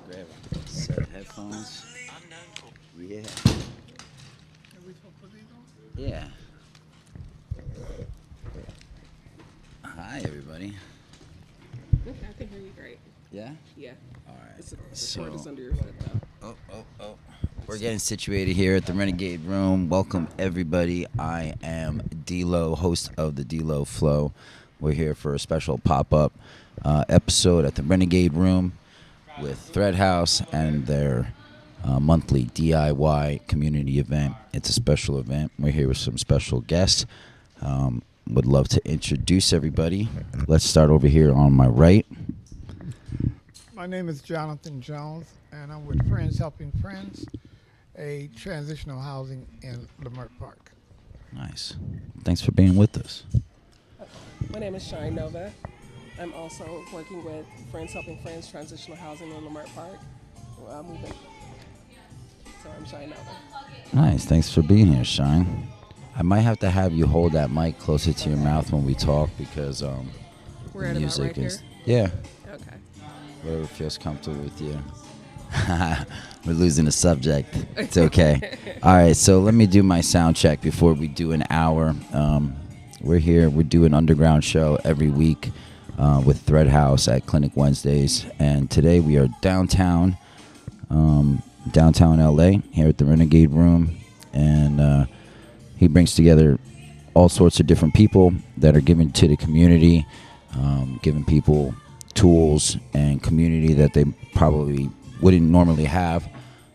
grab a set of headphones. Yeah. Yeah. Hi, everybody. Okay, I can hear you great. Yeah? Yeah. All right. The So, cord is under your foot, though. oh. We're getting situated here at the Renegade Room. Welcome, everybody. I am d.Lo, host of the d.Lo Flow. We're here for a special pop-up episode at the Renegade Room with Thread Haus and their monthly DIY community event. It's a special event. We're here with some special guests. Would love to introduce everybody. Let's start over here on my right. My name is Jonathan Jones, and I'm with Friends Helping Friends, a transitional housing in Leimert Park. Nice. Thanks for being with us. My name is Shine Nova. I'm also working with Friends Helping Friends Transitional Housing in Leimert Park. Moving. So I'm Shine Nova. Nice. Thanks for being here, Shine. I might have to have you hold that mic closer to your mouth when we talk because We're at music about right is here? yeah, Okay. whatever feels comfortable with you. We're losing the subject. It's okay. All right, so let me do my sound check before we do an hour. We're here. We do an underground show every week with Thread Haus at Clinic Wednesdays, and today we are downtown LA here at the Renegade Room, and he brings together all sorts of different people that are given to the community, giving people tools and community that they probably wouldn't normally have.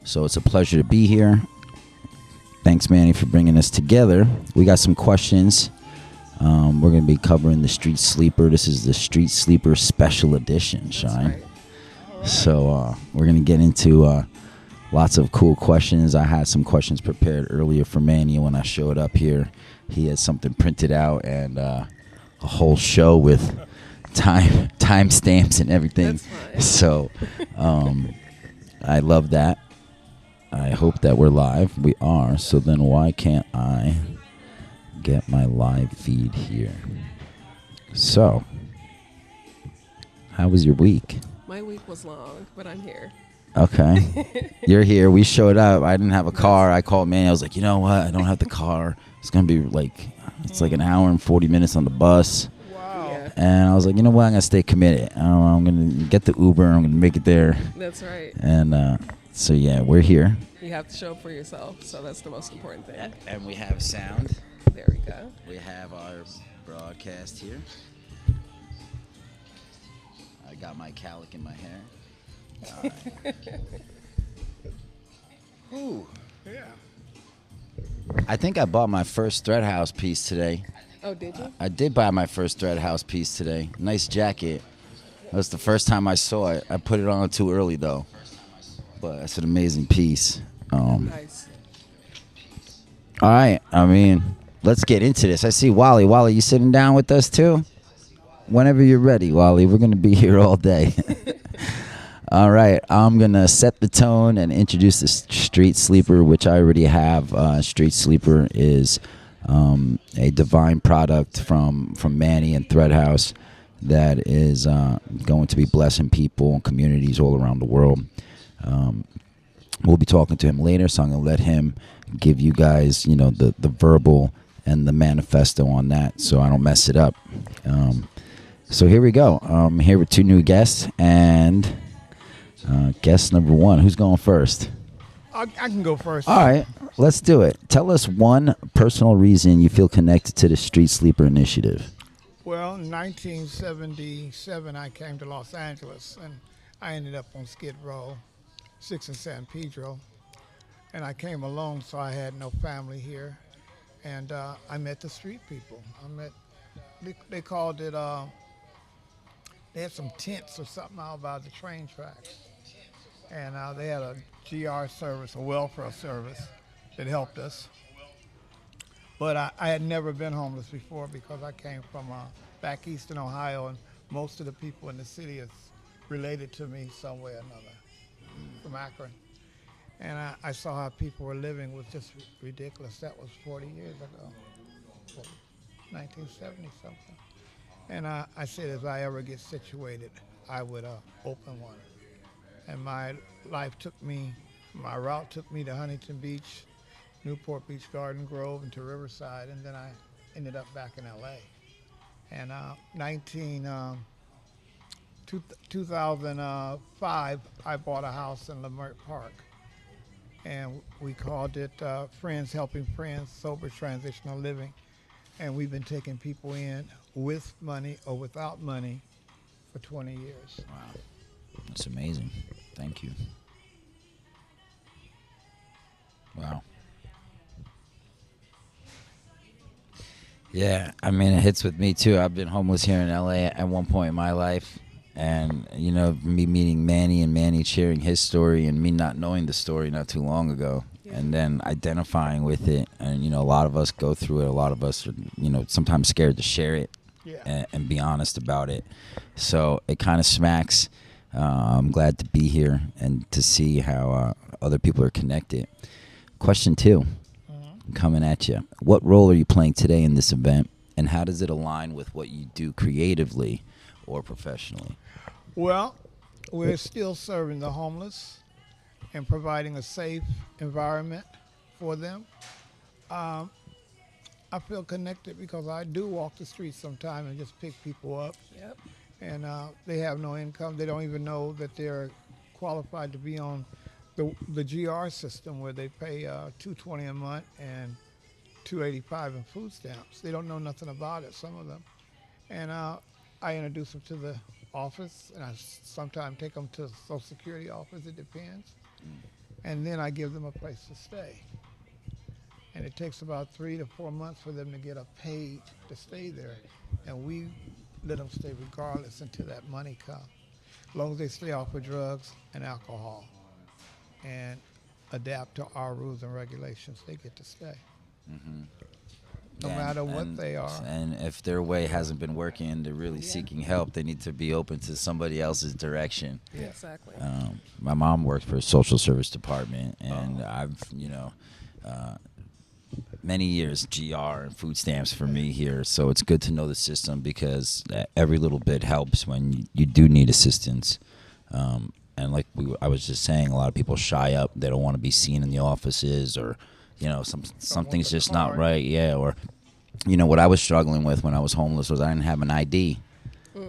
So it's a pleasure to be here. Thanks, Manny, for bringing us together. We got some questions. We're going to be covering the Street Sleeper. This is the Street Sleeper Special Edition, Shine. Right. So we're going to get into lots of cool questions. I had some questions prepared earlier for Manny when I showed up here. He had something printed out and a whole show with time stamps and everything. That's fine. So I love that. I hope that we're live. We are. So then why can't I get my live feed here? So, how was your week? My week was long, but I'm here. Okay. You're here. We showed up. I didn't have a car. I called Manny. I was like, you know what? I don't have the car. It's going to be it's like an hour and 40 minutes on the bus. Wow. Yeah. And I was like, you know what? I'm going to stay committed. I'm going to get the Uber. I'm going to make it there. That's right. And so, yeah, we're here. You have to show up for yourself, so that's the most important thing. And we have sound. There we go. We have our broadcast here. I got my calic in my hair. All right. Ooh. Yeah. I think I bought my first Thread Haus piece today. Oh, did you? I did buy my first Thread Haus piece today. Nice jacket. That was the first time I saw it. I put it on too early though, but it's an amazing piece. Nice. All right. I mean, let's get into this. I see Wally. Wally, you sitting down with us too? Whenever you're ready, Wally. We're going to be here all day. All right. I'm going to set the tone and introduce the Street Sleeper, which I already have. Street Sleeper is a divine product from Manny and Thread Haus that is going to be blessing people and communities all around the world. We'll be talking to him later, so I'm going to let him give you guys, the verbal and the manifesto on that so I don't mess it up. So here we go. I'm here with two new guests, and guest number one. Who's going first? I can go first. All right, let's do it. Tell us one personal reason you feel connected to the Street Sleeper initiative. Well, in 1977, I came to Los Angeles, and I ended up on Skid Row, 6 and San Pedro. And I came alone, so I had no family here. And I met the street people. They called it, they had some tents or something out by the train tracks. And they had a GR service, a welfare service that helped us. But I had never been homeless before because I came from back east in Ohio, and most of the people in the city is related to me some way or another, from Akron. And I saw how people were living was just ridiculous. That was 40 years ago, 1970 something. And I said if I ever get situated, I would open one. and my route took me to Huntington Beach, Newport Beach, Garden Grove, and to Riverside, and then I ended up back in L.A. And 2005, I bought a house in Leimert Park, and we called it Friends Helping Friends Sober Transitional Living. And we've been taking people in with money or without money for 20 years. Wow. That's amazing. Thank you. Wow. Yeah, I mean, it hits with me too. I've been homeless here in LA at one point in my life. And, you know, me meeting Manny and Manny sharing his story and me not knowing the story not too long ago. Yeah. And then identifying with it. And, you know, a lot of us go through it. A lot of us are, you know, sometimes scared to share it. Yeah. And be honest about it. So it kind of smacks. I'm glad to be here and to see how other people are connected. Question 2, coming at you. What role are you playing today in this event, and how does it align with what you do creatively or professionally? Well, we're still serving the homeless and providing a safe environment for them. I feel connected because I do walk the streets sometimes and just pick people up. Yep. And they have no income. They don't even know that they're qualified to be on the GR system, where they pay $220 a month and $285 in food stamps. They don't know nothing about it, some of them. And I introduce them to the office, and I sometimes take them to the Social Security office. It depends. And then I give them a place to stay. And it takes about 3 to 4 months for them to get a paid to stay there. And we let them stay regardless until that money comes. As long as they stay off of drugs and alcohol and adapt to our rules and regulations, they get to stay. Mm-hmm. No matter what they are. And if their way hasn't been working and they're really seeking help, they need to be open to somebody else's direction. Yeah, exactly. My mom worked for a social service department, and I've, you know, many years GR and food stamps for me here. So it's good to know the system, because every little bit helps when you do need assistance. And like I was just saying, a lot of people shy up. They don't want to be seen in the offices, or, you know, something's just not right. Yeah. Or, you know, what I was struggling with when I was homeless was I didn't have an ID.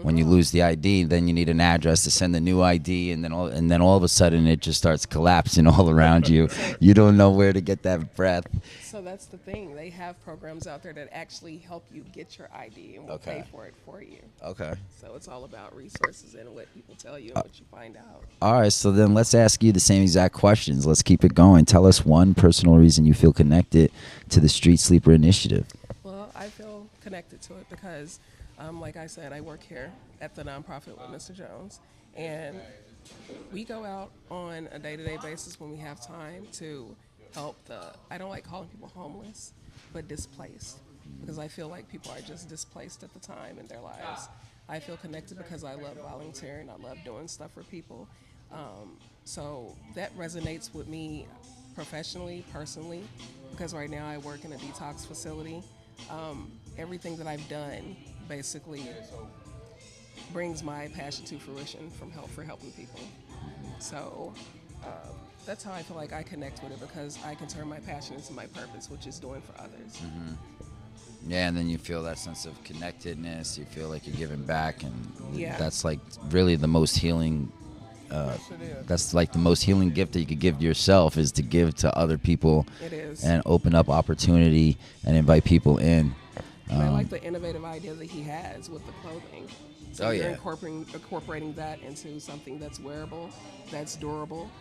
When you lose the ID, then you need an address to send the new ID, and then all of a sudden it just starts collapsing all around you. You don't know where to get that breath. So that's the thing. They have programs out there that actually help you get your ID and will pay for it for you. Okay. So it's all about resources and what people tell you and what you find out. All right, so then let's ask you the same exact questions. Let's keep it going. Tell us one personal reason you feel connected to the StreetSleeper initiative. Well, I feel connected to it because, like I said, I work here at the nonprofit with Mr. Jones, and we go out on a day-to-day basis when we have time to help I don't like calling people homeless, but displaced, because I feel like people are just displaced at the time in their lives. I feel connected because I love volunteering. I love doing stuff for people. So that resonates with me professionally, personally, because right now I work in a detox facility. Everything that I've done basically brings my passion to fruition for helping people. So that's how I feel like I connect with it, because I can turn my passion into my purpose, which is doing for others. Mm-hmm. Yeah, and then you feel that sense of connectedness. You feel like you're giving back, and that's like really the most healing. That's like the most healing gift that you could give yourself, is to give to other people. It is. And open up opportunity and invite people in. And I like the innovative idea that he has with the clothing. So you're incorporating that into something that's wearable, that's durable.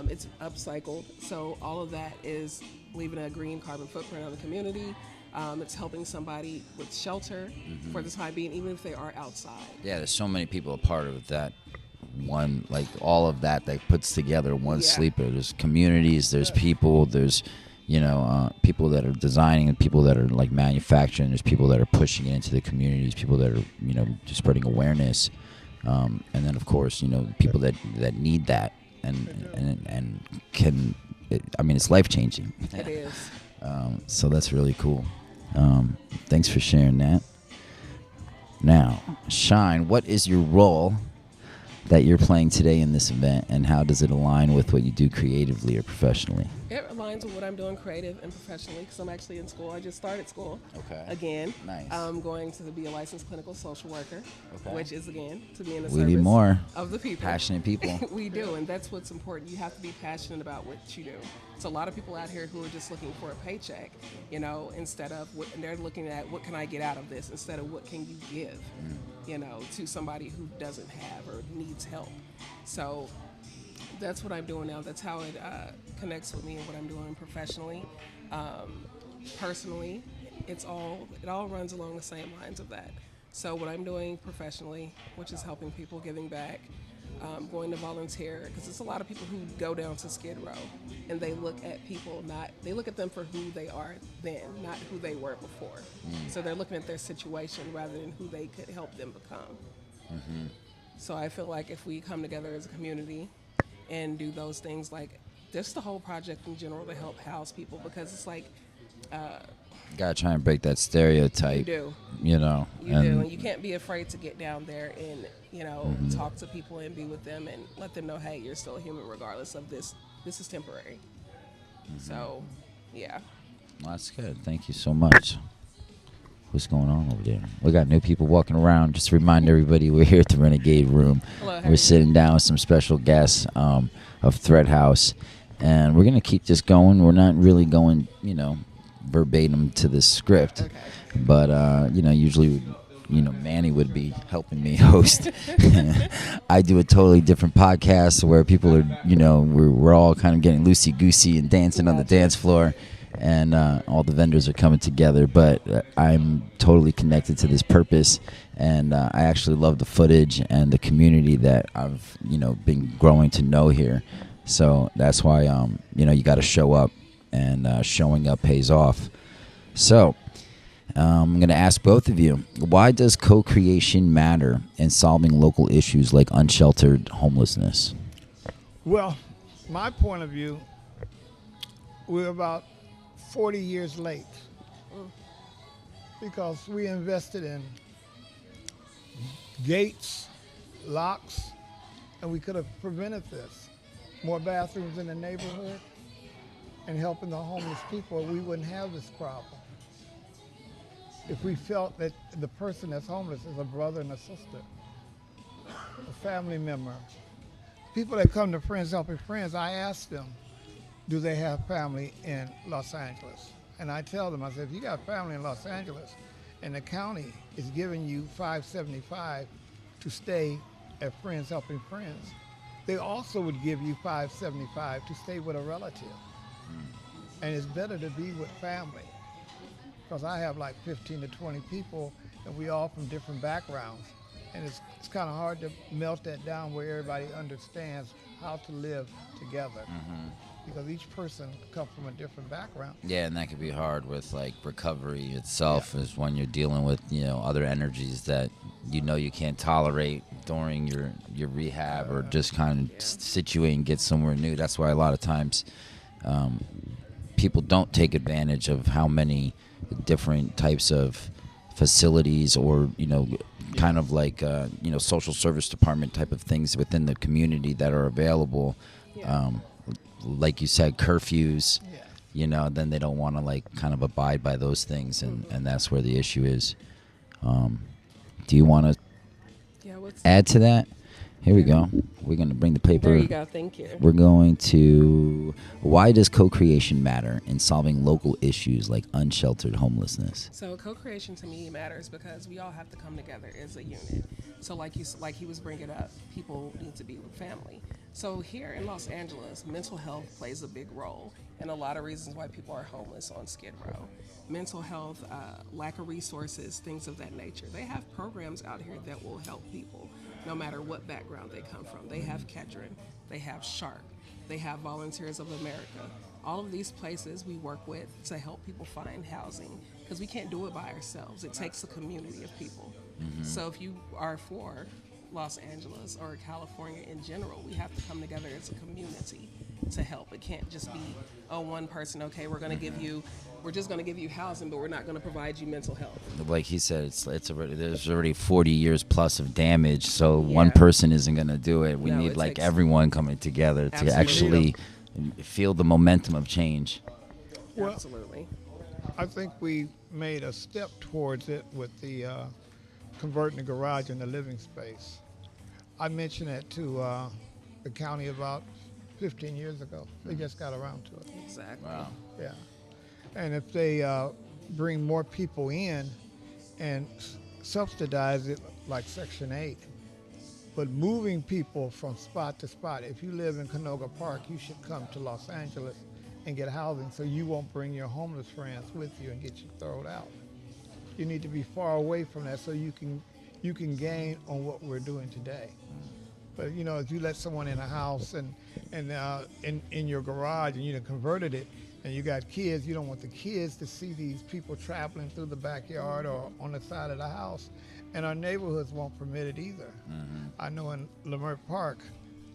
It's upcycled. So all of that is leaving a green carbon footprint on the community. It's helping somebody with shelter for the time being, even if they are outside. Yeah, there's so many people a part of that one, like all of that puts together one sleeper. There's communities, there's people, there's, you know, people that are designing and people that are like manufacturing. There's people that are pushing it into the communities, people that are, you know, just spreading awareness. And then, of course, you know, people that need that and can, I mean, it's life-changing. It is. So that's really cool. Thanks for sharing that. Now, Shine, what is your role that you're playing today in this event, and how does it align with what you do creatively or professionally? It aligns with what I'm doing creative and professionally because I'm actually in school. I just started school again. Nice. I'm going to be a licensed clinical social worker, which is, again, to be in the We service need more of the people. passionate people. We do, and that's what's important. You have to be passionate about what you do. It's a lot of people out here who are just looking for a paycheck, instead of and they're looking at what can I get out of this instead of what can you give, to somebody who doesn't have or needs help. So that's what I'm doing now. That's how it connects with me and what I'm doing professionally. Personally, it all runs along the same lines of that. So what I'm doing professionally, which is helping people, giving back, going to volunteer, because it's a lot of people who go down to Skid Row and they look at people they look at them for who they are then, not who they were before. So they're looking at their situation rather than who they could help them become. So I feel like if we come together as a community and do those things, like just the whole project in general to help house people, because it's like Gotta try and break that stereotype. you do. You do, And you can't be afraid to get down there and talk to people and be with them and let them know, hey, you're still a human regardless of this. This is temporary. So, yeah. Well, that's good. Thank you so much. What's going on over there? We got new people walking around. Just to remind everybody, we're here at the Renegade Room. Hello, We're sitting down with some special guests of Thread Haus, and we're gonna keep this going. We're not really going, verbatim to the script, Okay. but usually, Manny would be helping me host. I do a totally different podcast where people are, we're all kind of getting loosey goosey and dancing on the dance floor. And all the vendors are coming together, but I'm totally connected to this purpose, and I actually love the footage and the community that I've been growing to know here. So that's why you got to show up, and showing up pays off. So I'm going to ask both of you, why does co-creation matter in solving local issues like unsheltered homelessness? Well, my point of view, we're about 40 years late because we invested in gates, locks, and we could have prevented this. More bathrooms in the neighborhood and helping the homeless people, we wouldn't have this problem. If we felt that the person that's homeless is a brother and a sister, a family member. People that come to Friends Helping Friends, I ask them, do they have family in Los Angeles? And I tell them, I said, if you got family in Los Angeles and the county is giving you $575 to stay at Friends Helping Friends, they also would give you $575 to stay with a relative. And it's better to be with family, because I have like 15 to 20 people and we all from different backgrounds. And it's kind of hard to melt that down where everybody understands how to live together. Because each person comes from a different background. Yeah, and that could be hard with like recovery itself, is when you're dealing with other energies that you can't tolerate during your rehab, or just kind of situate and get somewhere new. That's why a lot of times people don't take advantage of how many different types of facilities or kind of like social service department type of things within the community that are available. Like you said, curfews, then they don't want to like kind of abide by those things, and that's where the issue is. Do you want to add to that? Here we go. We're going to bring the paper. There you go. Thank you. We're going to, why does co-creation matter in solving local issues like unsheltered homelessness? So co-creation to me matters because we all have to come together as a unit. So like he was bringing up, people need to be with family. So here in Los Angeles, mental health plays a big role in a lot of reasons why people are homeless on Skid Row. Mental health, lack of resources, things of that nature. They have programs out here that will help people no matter what background they come from. They have Kedron, they have Shark, they have Volunteers of America. All of these places we work with to help people find housing, because we can't do it by ourselves. It takes a community of people. So if you are for Los Angeles or California in general, we have to come together as a community to help. It can't just be, oh, one person, okay, we're just going to give you housing, but we're not going to provide you mental health. Like he said, it's already, there's already 40 years plus of damage, so Yeah. one person isn't going to do it. We No, need it like takes- everyone coming together to Absolutely. actually feel the momentum of change. Well, Absolutely. I think we made a step towards it with the converting the garage into living space. I mentioned it to the county about 15 years ago. They just got around to it. Exactly. Yeah. And if they bring more people in and subsidize it like Section 8, but moving people from spot to spot. If you live in Canoga Park, you should come to Los Angeles and get housing so you won't bring your homeless friends with you and get you thrown out. You need to be far away from that so you can gain on what we're doing today. But you know, if you let someone in a house and in your garage and you done converted it and you got kids, you don't want the kids to see these people traveling through the backyard or on the side of the house. And our neighborhoods won't permit it either. I know in Leimert Park,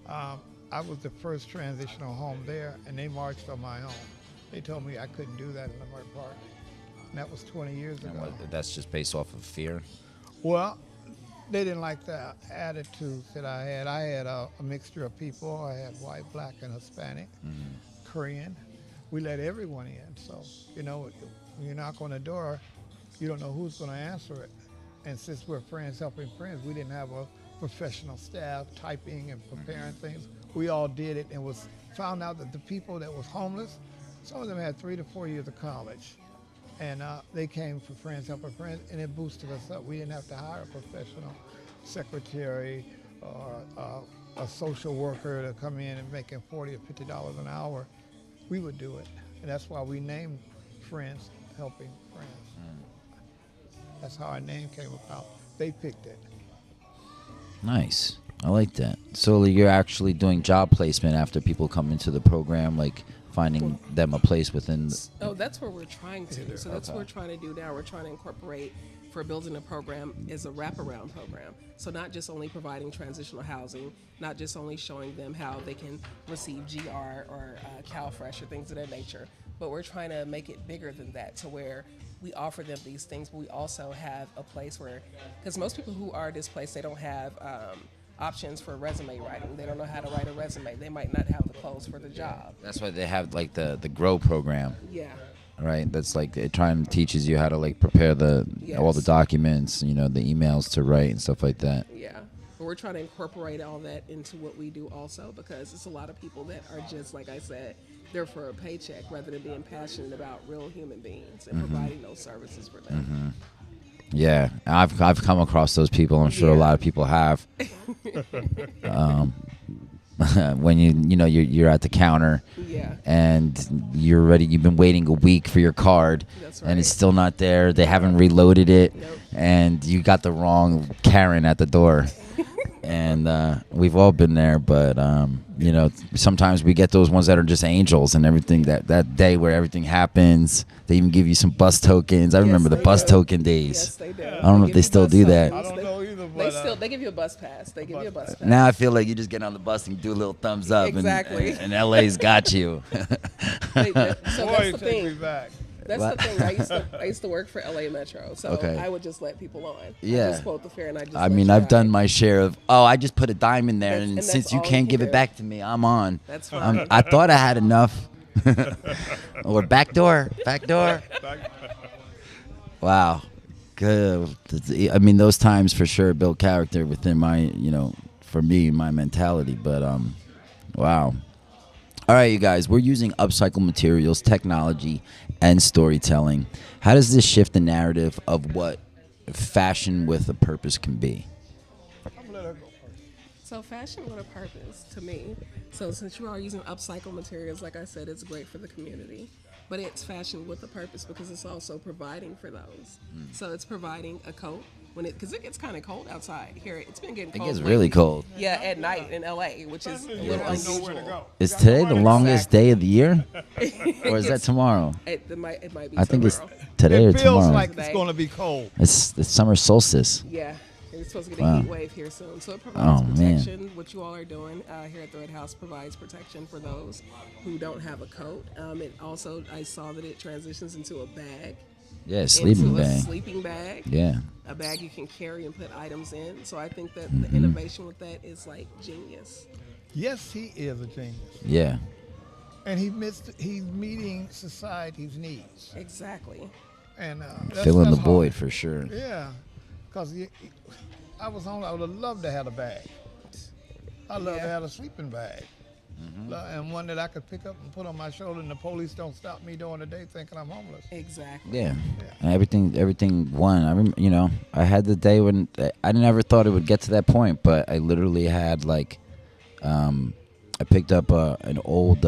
I was the first transitional home there, and they marched on my own. They told me I couldn't do that in Leimert Park. And that was 20 years ago. And that's just based off of fear. Well, they didn't like the attitudes that I had. I had a mixture of people. I had white, black, and Hispanic, Korean. We let everyone in. So, you know, when you knock on the door, you don't know who's going to answer it. And since we're friends helping friends, we didn't have a professional staff typing and preparing things. We all did it and found out that the people that was homeless, some of them had 3 to 4 years of college. And they came for Friends Helping Friends, and it boosted us up. We didn't have to hire a professional secretary or a social worker to come in and making $40 or $50 an hour. We would do it. And that's why we named Friends Helping Friends. That's how our name came about. They picked it. Nice. I like that. So you're actually doing job placement after people come into the program, like finding them a place within. Oh, that's what we're trying to. So that's Okay. what we're trying to do now. We're trying to incorporate for building a program is a wraparound program. So not just only providing transitional housing, not just only showing them how they can receive GR or CalFresh or things of that nature, but we're trying to make it bigger than that to where we offer them these things, but we also have a place where, because most people who are displaced, they don't have options for resume writing. They don't know how to write a resume. They might not have the clothes for the job. That's why they have like the GROW program, Yeah. right? That's like it trying to teaches you how to like prepare all the Yes. documents, you know, the emails to write and stuff like that. Yeah, but we're trying to incorporate all that into what we do also, because it's a lot of people that are just, like I said, there for a paycheck rather than being passionate about real human beings and providing those services for them. Yeah, I've come across those people. I'm sure a Yeah. lot of people have. When you're at the counter Yeah, and you're ready, you've been waiting a week for your card, That's and it's right. still not there. They haven't reloaded it, Nope. and you got the wrong Karen at the door. And we've all been there, but you know, sometimes we get those ones that are just angels and everything. That day where everything happens, they even give you some bus tokens. I remember the they bus do. token days. Yes, they do. I don't know if give they you still bus do that. tokens. I don't know either, They but still they give you a bus pass. They give you a bus pass. Now I feel like you just get on the bus and you do a little thumbs up, Exactly. and LA's got you. So boy, that's the take me thing. back. That's What? the thing. I used to work for LA Metro, so Okay. I would just let people on. Yeah. I just quote the fare, and I just. I let mean, you I've ride. done my share of, I just put a dime in there, That's- and and that's since you all you can't can give it do. back to me, I'm on. That's fine. I thought I had enough. Or back door. Wow. Good. I mean, those times for sure build character within my, for me, my mentality. But, wow. All right, you guys, we're using upcycled materials, technology, and storytelling. How does this shift the narrative of what fashion with a purpose can be? I'm gonna let her go first. So fashion with a purpose to me. So since you are using upcycled materials, like I said, it's great for the community. But it's fashion with a purpose because it's also providing for those. So it's providing a coat because it gets kind of cold outside here. It's been getting It cold. gets lately. really cold. Yeah, at night in LA, which is a You little have nowhere to unusual. go. Is You got today nowhere the to go. longest day of the year? Or is that Yes. tomorrow? It might be. I think it's tomorrow. today or It feels tomorrow. like it's Today. going to be cold. It's the summer solstice. Yeah, it We're supposed to get a Wow. heat wave here soon. So it provides Oh, man. protection. What you all are doing here at Thread Haus provides protection for those who don't have a coat. It also, I saw that it transitions into a bag, Yeah, sleeping into a bag. sleeping bag, Yeah. a bag you can carry and put items in. So I think that Mm-hmm. the innovation with that is like genius. Yes, he is a genius. Yeah. And he's meeting society's needs. Exactly. And Filling the hard. void for sure. Yeah, because I was home. I would have loved to have a bag. I love to Yeah. have a sleeping bag, and one that I could pick up and put on my shoulder, and the police don't stop me during the day thinking I'm homeless. Exactly. Yeah. And everything won. I had the day when I never thought it would get to that point, but I literally had like, I picked up an old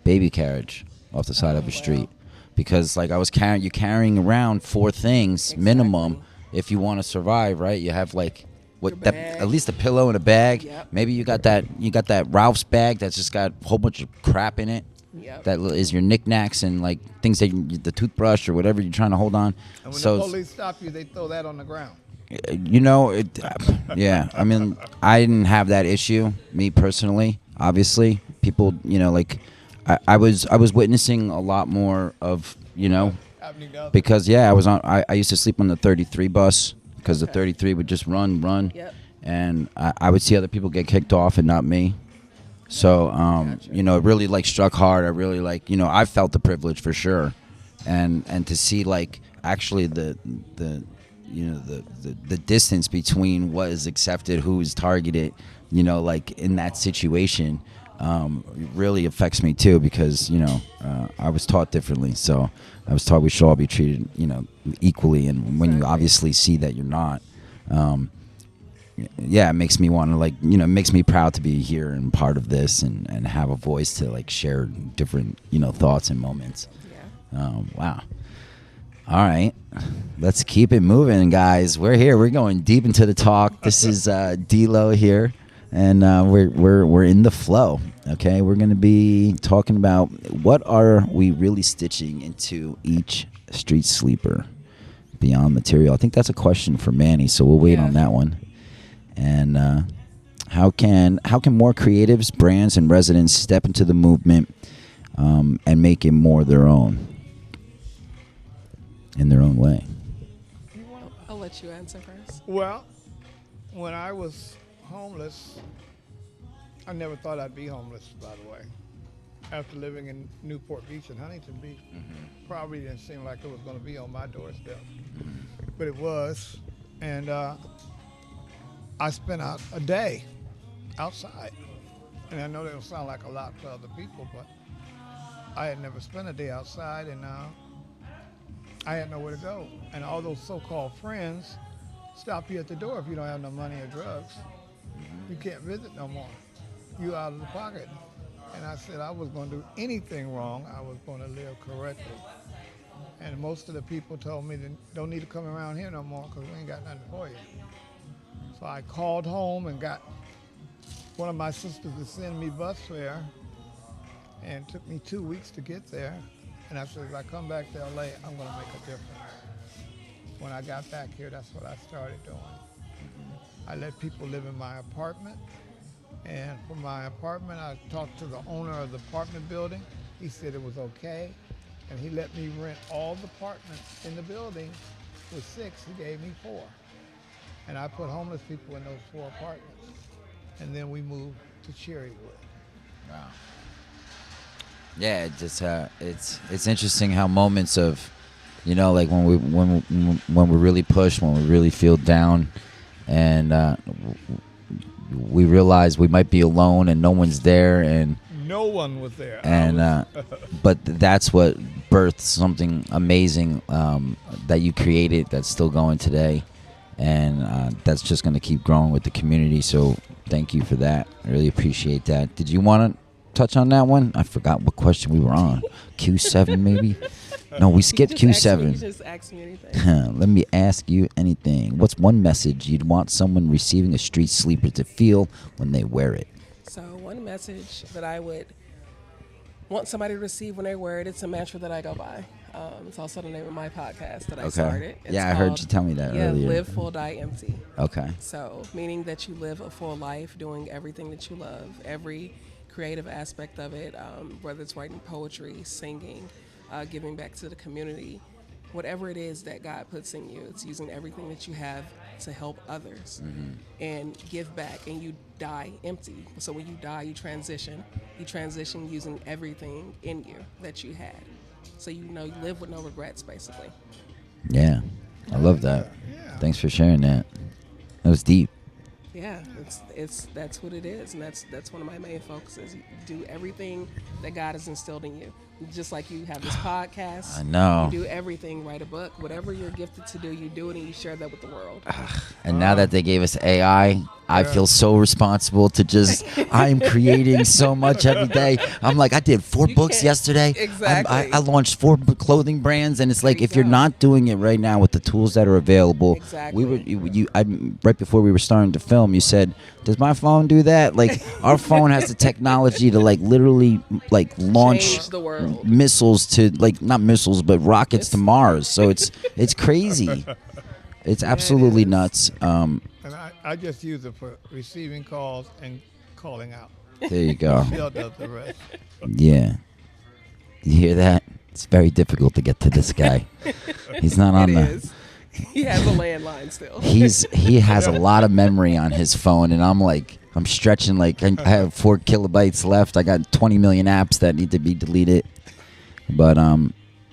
baby carriage off the side of a street, because like I was you're carrying around 4 things minimum if you want to survive, right? You have like Your bag. at least a pillow and a bag. Yep. Maybe you got that Ralph's bag that's just got a whole bunch of crap in it. Yep. That is your knickknacks and like things that the toothbrush or whatever you're trying to hold on. And when So the police stop you, they throw that on the ground. yeah. I mean, I didn't have that issue, me personally. Obviously, people, like I was witnessing a lot more of, Happening to others. because I used to sleep on the 33 bus because the 33 would just run, Yep. and I would see other people get kicked off and not me. So it really like struck hard. I really like, I felt the privilege for sure, and to see like actually the distance between what is accepted, who is targeted, like in that situation, really affects me too, because I was taught differently. So I was taught we should all be treated equally, and when you obviously see that you're not, it makes me want to it makes me proud to be here and part of this, and have a voice to like share different thoughts and moments. Yeah. Wow. All right, let's keep it moving, guys. We're here. We're going deep into the talk. This is d.Lo here, and we're in the flow. Okay, we're gonna be talking about what are we really stitching into each street sleeper beyond material. I think that's a question for Manny, so we'll wait on that one. And how can more creatives, brands, and residents step into the movement and make it more their own? In their own way. I'll let you answer first. Well, when I was homeless, I never thought I'd be homeless, by the way. After living in Newport Beach and Huntington Beach, probably didn't seem like it was going to be on my doorstep. But it was. And I spent out a day outside. And I know that'll sound like a lot to other people, but I had never spent a day outside, and I had nowhere to go. And all those so-called friends stop you at the door if you don't have no money or drugs. You can't visit no more. You out of the pocket. And I said I was going to do anything wrong. I was going to live correctly. And most of the people told me they don't need to come around here no more because we ain't got nothing for you. So I called home and got one of my sisters to send me bus fare, and it took me 2 weeks to get there. And I said, if I come back to LA, I'm going to make a difference. When I got back here, that's what I started doing. I let people live in my apartment. And for my apartment, I talked to the owner of the apartment building. He said it was okay. And he let me rent all the apartments in the building. With 6, he gave me 4. And I put homeless people in those 4 apartments. And then we moved to Cherrywood. Wow. Yeah, it's interesting how moments of, like when we're really pushed, when we really feel down, and we realize we might be alone and no one's there, and No one was there. and but that's what birthed something amazing that you created that's still going today, and that's just going to keep growing with the community. So thank you for that. I really appreciate that. Did you want to touch on that one? I forgot what question we were on. Q7 maybe? No, we skipped Q7. Just ask me anything. Let me ask you anything. What's one message you'd want someone receiving a street sleeper to feel when they wear it? So one message that I would want somebody to receive when they wear it, it's a mantra that I go by. It's also the name of my podcast that I Okay. started. It's Yeah, I heard called, you tell me that earlier. Live Full, Die Empty. Okay. So, meaning that you live a full life doing everything that you love, every creative aspect of it, whether it's writing poetry, singing, giving back to the community, whatever it is that God puts in you, it's using everything that you have to help others and give back, and you die empty. So when you die, you transition. You transition using everything in you that you had. So you live with no regrets, basically. Yeah, I love that. Yeah. Thanks for sharing that. That was deep. Yeah, it's that's what it is, and that's one of my main focuses. You do everything that God has instilled in you. Just like you have this podcast, I know. You do everything, write a book, whatever you're gifted to do, you do it and you share that with the world. And now that they gave us AI, I feel so responsible to just, I'm creating so much every day. I'm like, I did 4 You books can't- yesterday. Exactly. I launched 4 clothing brands, and it's like, There you if you're go. not doing it right now with the tools that are available, Exactly. right before we were starting to film, you said, does my phone do that? Like, our phone has the technology to like literally like launch Change the world. missiles to like, not missiles, but rockets to Mars. So it's crazy. It's absolutely is. nuts. And I just use it for receiving calls and calling out. There you go. Bill does the rest. Yeah. You hear that? It's very difficult to get to this guy. He's not on It the. is. He has a landline still. He has a lot of memory on his phone, and I'm stretching like I have 4 kilobytes left. I got 20 million apps that need to be deleted. But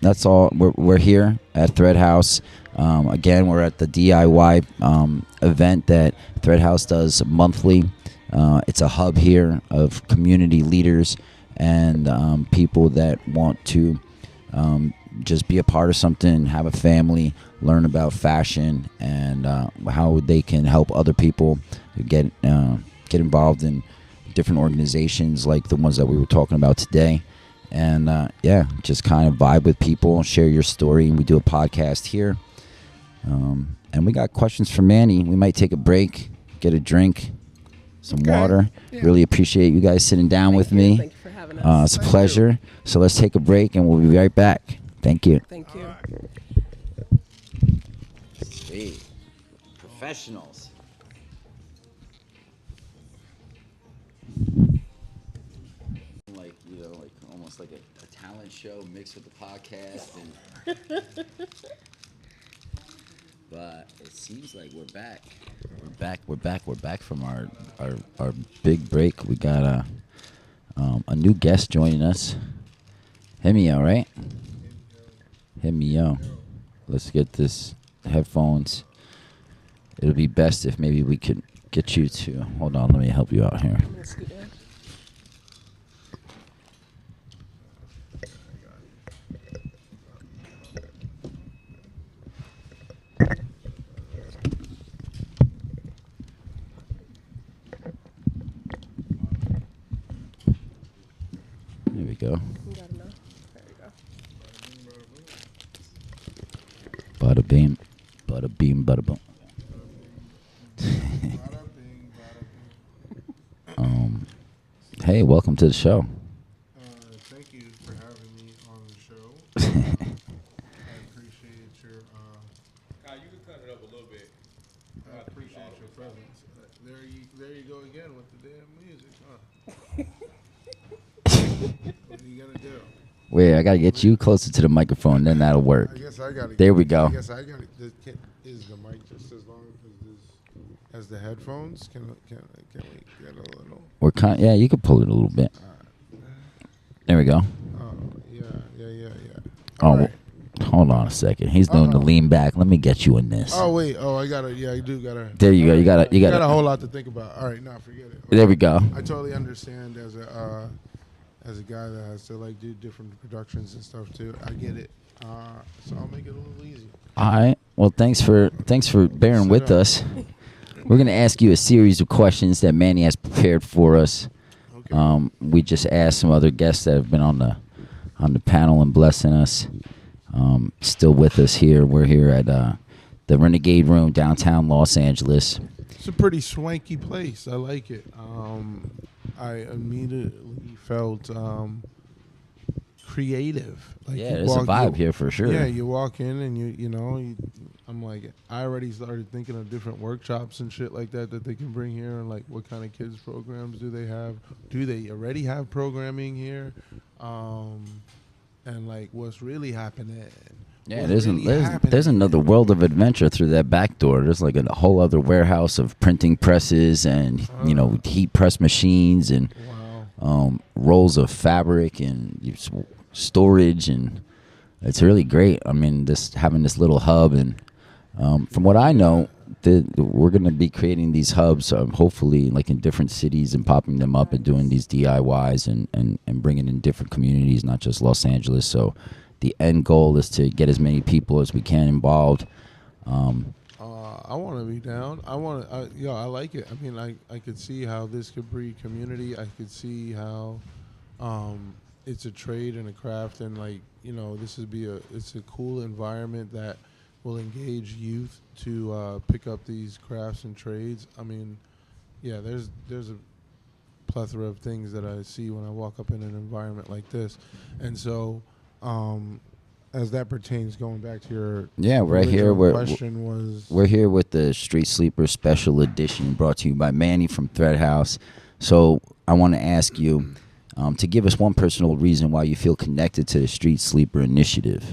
that's all. We're here at Thread Haus. Again, we're at the DIY event that Thread Haus does monthly. It's a hub here of community leaders and people that want to just be a part of something, have a family, learn about fashion, and how they can help other people get involved in different organizations like the ones that we were talking about today. And just kind of vibe with people, share your story. And we do a podcast here. And we got questions for Manny. We might take a break, get a drink, some water. Yeah. Really appreciate you guys sitting down with me. Thank you for having us. It's a pleasure. So let's take a break, and we'll be right back. Thank you. Thank you. Sweet. Professionals. Like, like almost like a talent show mixed with the podcast. But it seems like we're back. We're back from our big break. We got a new guest joining us. Hit me out, right? Hit me out. Let's get this headphones. It'll be best if maybe we could get you to hold on. Let me help you out here. I'm gonna scoot down. There we go. You got enough? There you go. Bada bing, bada beam, bada boom. Hey, welcome to the show. Thank you for having me on the show. I appreciate your. You can cut it up a little bit. I appreciate your presence. There you go again with the damn music, huh? What are you gonna do? Wait, I gotta get you closer to the microphone, then that'll work. I guess I got it. There we go. I guess I got it. Is the mic just as long as the headphones? Can we get a little? We're yeah, you can pull it a little bit. There we go. Oh yeah. Oh, All right. hold on a second. He's doing the lean back. Let me get you in this. Oh wait. Oh, I gotta. Yeah, you do gotta. There you go. You got got a whole lot to think about. All right, now forget it. There we go. I totally understand as a guy that has to like do different productions and stuff too. I get it. So I'll make it a little easy. All right. Well, thanks for bearing Sit with up. us. We're gonna ask you a series of questions that Manny has prepared for us. Okay. We just asked some other guests that have been on the panel and blessing us. Still with us here. We're here at the Renegade Room, downtown Los Angeles. It's a pretty swanky place. I like it. I immediately felt creative. Like Yeah, you there's a walk- vibe you- here for sure. Yeah, you walk in and I'm like, I already started thinking of different workshops and shit like that they can bring here, and like what kind of kids programs do they have? Do they already have programming here? And like what's really happening? Yeah, What's really there's happening? another world of adventure through that back door. There's like a whole other warehouse of printing presses and heat press machines and Wow. rolls of fabric and storage, and it's really great. I mean, this having this little hub, and from what I know, we're going to be creating these hubs, hopefully like in different cities, and popping them up and doing these DIYs and bringing in different communities, not just Los Angeles. So the end goal is to get as many people as we can involved. I want to be down. I like it. I mean, I could see how this could breed community. I could see how it's a trade and a craft, and like this would be it's a cool environment that will engage youth to pick up these crafts and trades. I mean, yeah, there's a plethora of things that I see when I walk up in an environment like this, and so. As that pertains, going back to your Right here question was we're here with the Street Sleeper Special Edition, brought to you by Manny from Thread Haus. So I want to ask you to give us one personal reason why you feel connected to the Street Sleeper initiative.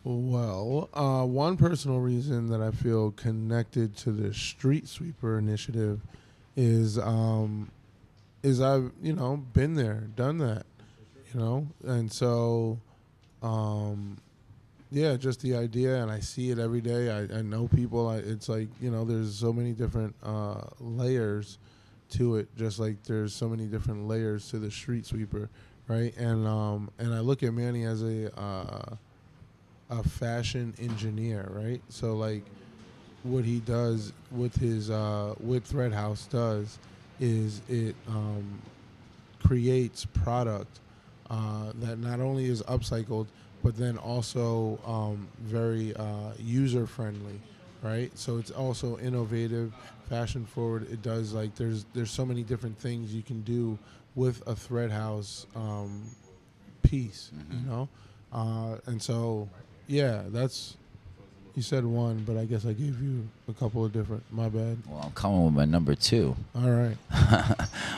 Well, one personal reason that I feel connected to the Street Sweeper initiative is I've been there, done that, and so. Just the idea, and I see it every day. I know people. It's like there's so many different layers to it. Just like there's so many different layers to the street sweeper, right? And I look at Manny as a fashion engineer, right? So like what he does with his with Thread Haus does is it creates product. That not only is upcycled, but then also very user-friendly, right? So it's also innovative, fashion-forward. It does there's so many different things you can do with a Thread Haus piece, and so that's. You said one, but I guess I gave you a couple of different. My bad. Well, I'm coming with my number 2. All right.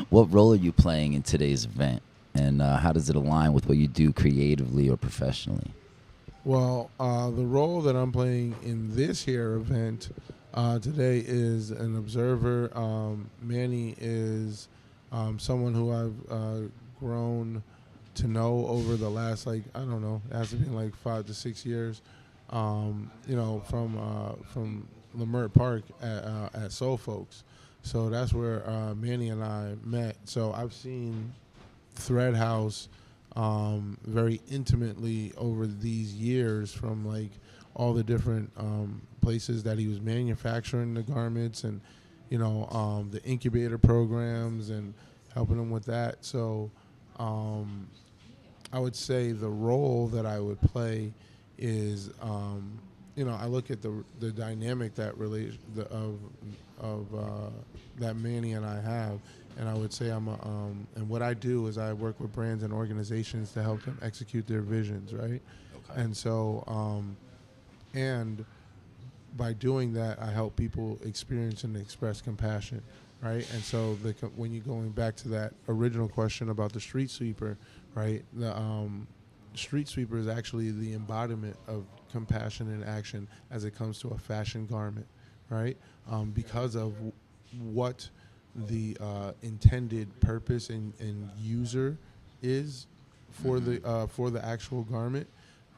What role are you playing in today's event? And how does it align with what you do creatively or professionally? Well, the role that I'm playing in this here event today is an observer. Manny is someone who I've grown to know over the last, it has to be 5 to 6 years, from Lemert Park at Soul Folks. So that's where Manny and I met. So I've seen Thread Haus very intimately over these years, from all the different places that he was manufacturing the garments, and the incubator programs and helping him with that. So I would say the role that I would play is I look at the dynamic that that Manny and I have. And I would say and what I do is I work with brands and organizations to help them execute their visions, right? Okay. And so, and by doing that, I help people experience and express compassion, right? And so when you're going back to that original question about the street sweeper, right? The street sweeper is actually the embodiment of compassion in action as it comes to a fashion garment, right? Because of what the intended purpose and user is for the actual garment,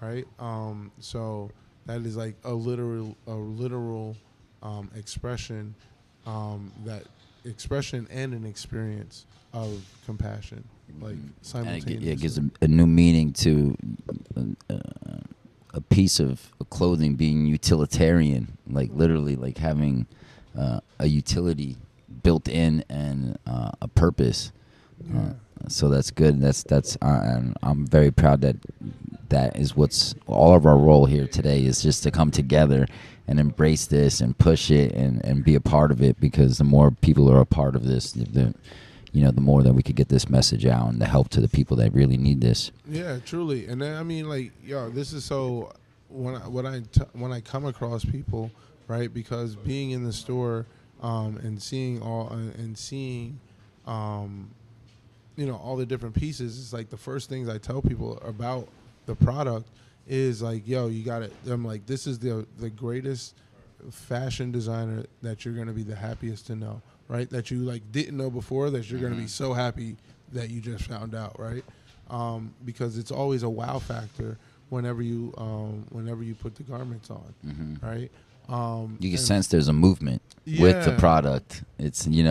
right? So that is a literal expression, that expression and an experience of compassion, simultaneously. And it gives a new meaning to a piece of clothing being utilitarian, literally having a utility built in and a purpose. So that's good. That's and I'm very proud that is what's all of our role here today, is just to come together and embrace this and push it and be a part of it, because the more people are a part of this, the more that we could get this message out and the help to the people that really need this. Yeah, truly. And then I mean, like, yo, this is so when I come across people, right? Because being in the store and seeing um, all the different pieces is like the first things I tell people about the product is like, yo, you got it. I'm like, this is the greatest fashion designer that you're gonna be the happiest to know, right? That you like didn't know before, that you're gonna be so happy that you just found out, right? Because it's always a wow factor whenever you put the garments on, right? You can sense there's a movement with the product. It's you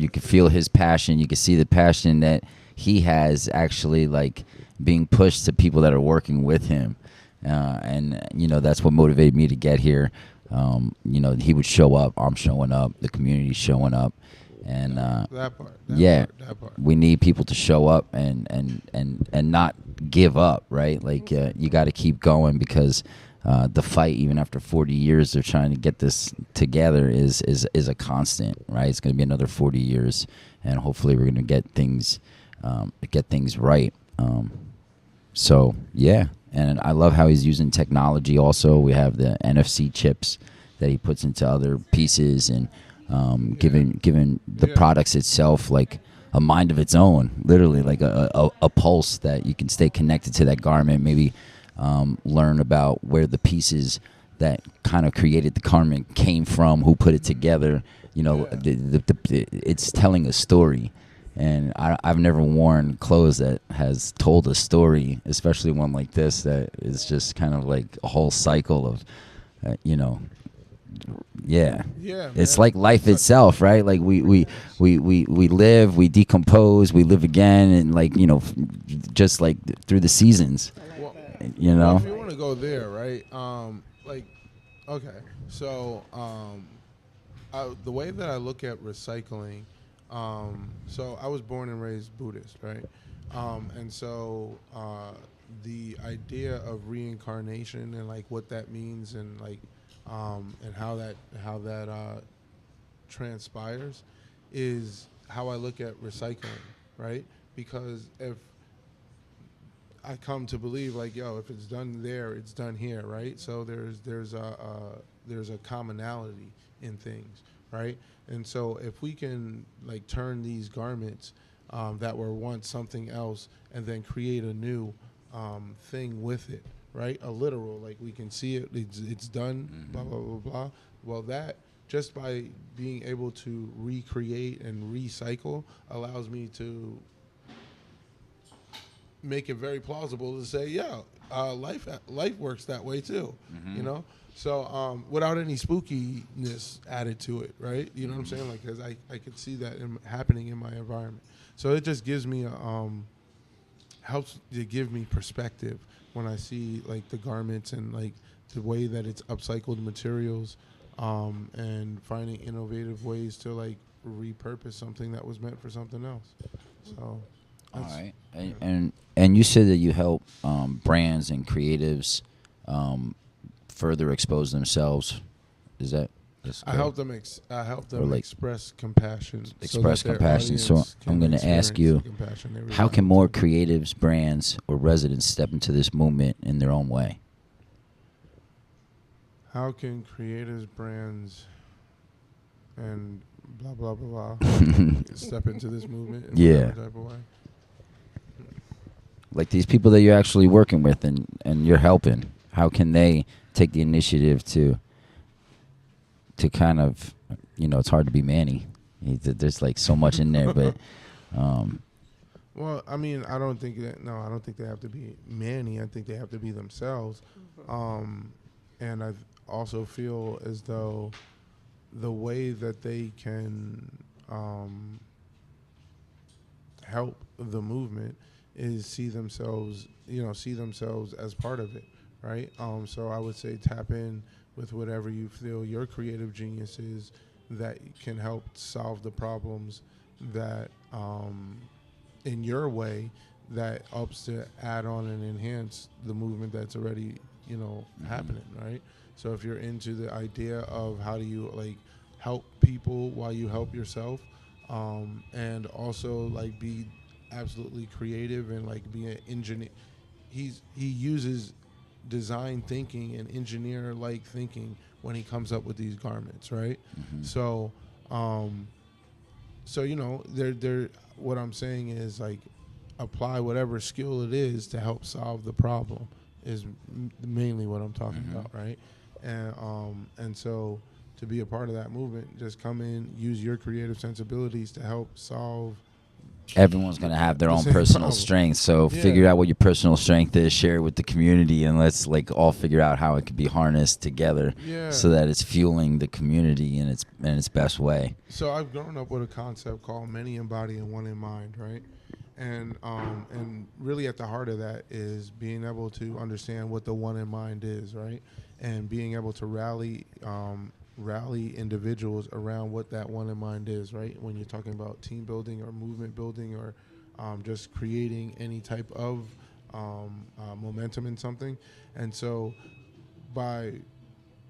can feel his passion. You can see the passion that he has actually like being pushed to people that are working with him, and that's what motivated me to get here. He would show up. I'm showing up. The community's showing up, and that part. We need people to show up and not give up. Right, like you got to keep going because. The fight, even after 40 years of trying to get this together, is a constant, right? It's going to be another 40 years, and hopefully we're going to get things right. So yeah, and I love how he's using technology. Also, we have the NFC chips that he puts into other pieces, and giving the products itself like a mind of its own, literally like a pulse that you can stay connected to that garment. Maybe. Learn about where the pieces that kind of created the garment came from, who put it together. It's telling a story, and I've never worn clothes that has told a story, especially one like this that is just kind of like a whole cycle of, Yeah, it's like life itself, right? Like we live, we decompose, we live again, and like just like through the seasons. Well, if you want to go there, right? Okay, so the way that I look at recycling, so I was born and raised Buddhist, right? And so the idea of reincarnation and like what that means and like and how that transpires is how I look at recycling, right? Because if I come to believe like, yo, if it's done there, it's done here, right? So there's a commonality in things, right? And so if we can like turn these garments that were once something else and then create a new thing with it, right? A literal, like we can see it, it's done, blah, blah, blah, blah. Well, that just by being able to recreate and recycle allows me to make it very plausible to say, yeah, life works that way too, So without any spookiness added to it, right? You know what I'm saying? Like, because I could see that happening in my environment. So it just gives me helps to give me perspective when I see like the garments and like the way that it's upcycled materials, and finding innovative ways to like repurpose something that was meant for something else. So. All right, and you said that you help brands and creatives further expose themselves. Is that? I help them like express compassion. Express compassion. So I'm going to ask you, how can more creatives, brands, or residents step into this movement in their own way? How can creatives, brands, and blah blah blah step into this movement in whatever type of way? Like these people that you're actually working with and you're helping, how can they take the initiative to kind of, it's hard to be Manny. There's like so much in there, but. Well, I mean, I don't think they have to be Manny. I think they have to be themselves. And I also feel as though the way that they can help the movement is see themselves as part of it, right? So I would say tap in with whatever you feel your creative genius is that can help solve the problems that in your way that helps to add on and enhance the movement that's already happening, right? So if you're into the idea of how do you like help people while you help yourself, and also like be absolutely creative and like be an engineer. He uses design thinking and engineer like thinking when he comes up with these garments, right? So so they're what I'm saying is like apply whatever skill it is to help solve the problem is mainly what I'm talking about, right? And so to be a part of that movement, just come in, use your creative sensibilities to help solve. Everyone's going to have their The own same personal problem. strength. So Yeah. figure out what your personal strength is, share it with the community, and let's like all figure out how it could be harnessed together Yeah. so that it's fueling the community in its best way. So I've grown up with a concept called many in body and one in mind, right? And really at the heart of that is being able to understand what the one in mind is, right? And being able to rally individuals around what that one in mind is, right? When you're talking about team building or movement building or just creating any type of momentum in something. And so by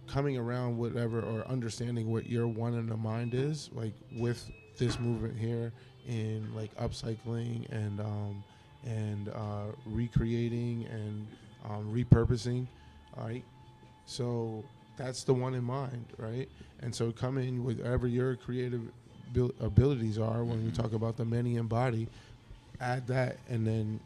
coming around whatever or understanding what your one in the mind is, like with this movement here in like upcycling and recreating and repurposing, all right? So that's the one in mind, right? And so come in with whatever your creative abilities are when we talk about the many in body, add that, and then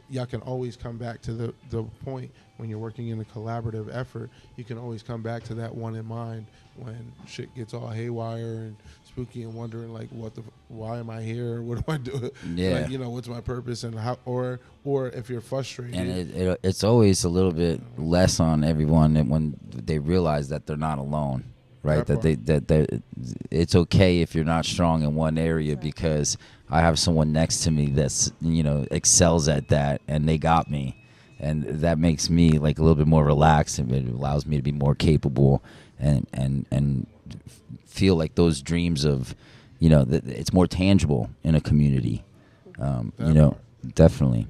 y'all can always come back to the point when you're working in a collaborative effort. You can always come back to that one in mind when shit gets all haywire and spooky and wondering like why am I here? What do I do? Yeah. Like, what's my purpose and how? Or if you're frustrated, And it's always a little bit less on everyone when they realize that they're not alone, right? That it's okay if you're not strong in one area because I have someone next to me that's excels at that and they got me, and that makes me like a little bit more relaxed, and it allows me to be more capable and feel like those dreams of that it's more tangible in a community. Definitely.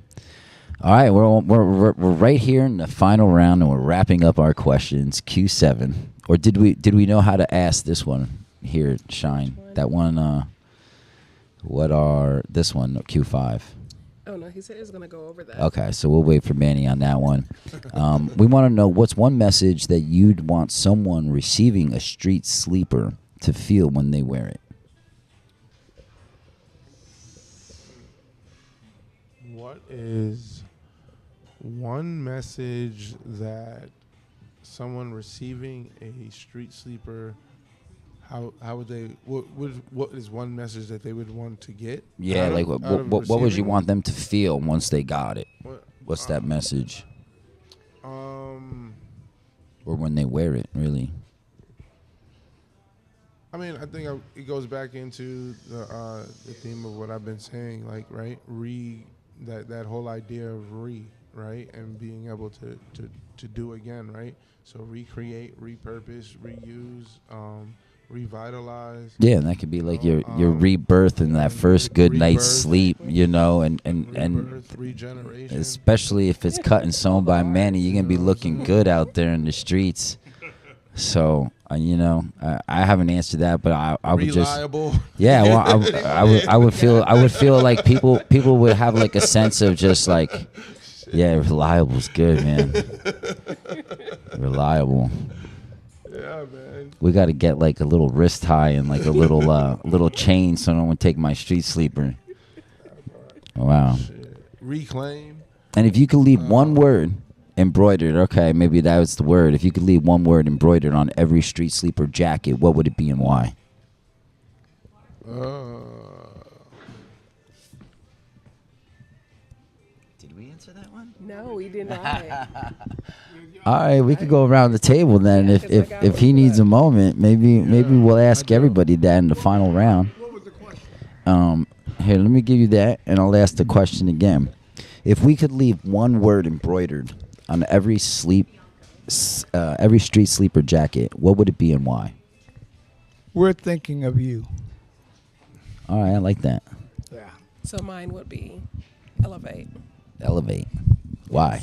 All right, we're right here in the final round, and we're wrapping up our questions. Q7, or did we know how to ask this one here? Shine that one. This one? Q5. Oh no, he said he was gonna go over that. Okay, so we'll wait for Manny on that one. We want to know what's one message that you'd want someone receiving a street sleeper to feel when they wear it. what is one message that someone receiving a street sleeper, how would they, what is one message that they would want to get? Yeah, like what would you receiving want them to feel once they got it? What's that message? Or when they wear it, really? I mean, I think it goes back into the theme of what I've been saying, like, right, that whole idea of right, and being able to do again, right? So recreate, repurpose, reuse, revitalize. Yeah, and that could be like your rebirth and that first good night's sleep, and Rebirth, regeneration. especially if it's cut and sewn by Manny, you're gonna be looking good out there in the streets. So I haven't answered that, but I would reliable. just I would feel like people would have like a sense of just like, yeah, reliable's good, man. Reliable. Yeah, man. We got to get like a little wrist tie and like a little chain so no one take my street sleeper. Wow. Shit. Reclaim. And if you could leave one word embroidered, okay, maybe that was the word. If you could leave one word embroidered on every street sleeper jacket, what would it be and why? Did we answer that one? No, we did not. All right, we could go around the table then. Yeah, if 'cause I got if one he for needs that. a moment, maybe we'll ask everybody that in the final round. What was the question? Here, let me give you that, and I'll ask the question again. If we could leave one word embroidered on every street sleeper jacket, what would it be and why? We're thinking of you. All right, I like that. Yeah. So mine would be elevate. Elevate. Why?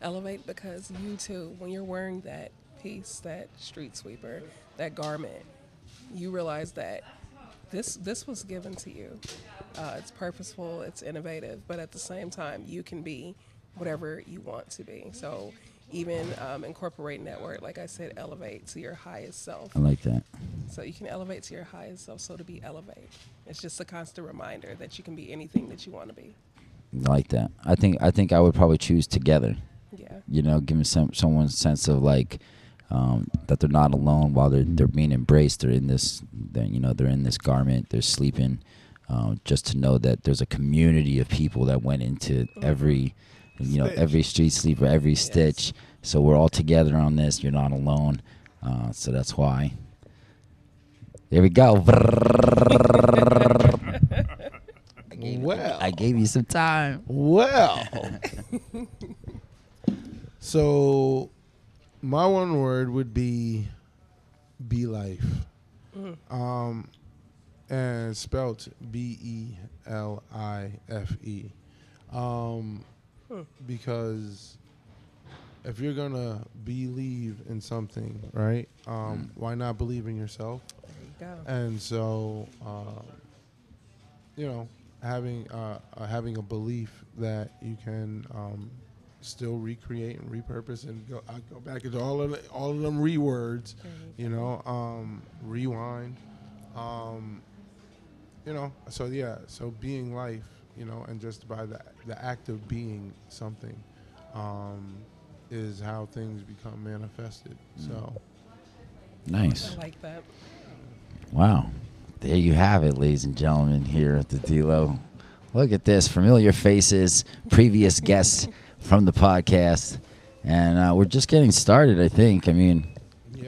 Elevate because you too, when you're wearing that piece, that street sweeper, that garment, you realize that this was given to you. It's purposeful, it's innovative, but at the same time, you can be whatever you want to be. So even incorporating that word, like I said, elevate to your highest self. I like that. So you can elevate to your highest self. So to be elevate, it's just a constant reminder that you can be anything that you want to be. I like that. I think I would probably choose together. Yeah. You know, giving someone a sense of like that they're not alone while they're being embraced. They're in this, they're in this garment. They're sleeping. Just to know that there's a community of people that went into every, every street sleeper, every stitch. So we're all together on this. You're not alone. So that's why. There we go. I gave you some time. Well. So my one word would be life. And spelt BELIFE. Because if you're gonna believe in something, right? Why not believe in yourself? There you go. And so, having a belief that you can still recreate and repurpose and I go back into all of them rewords, rewind. So being life, and just by the act of being something, is how things become manifested. So Nice. I like that. Wow. There you have it, ladies and gentlemen, here at the D.Lo. Look at this. Familiar faces, previous guests from the podcast. And we're just getting started, I think. I mean,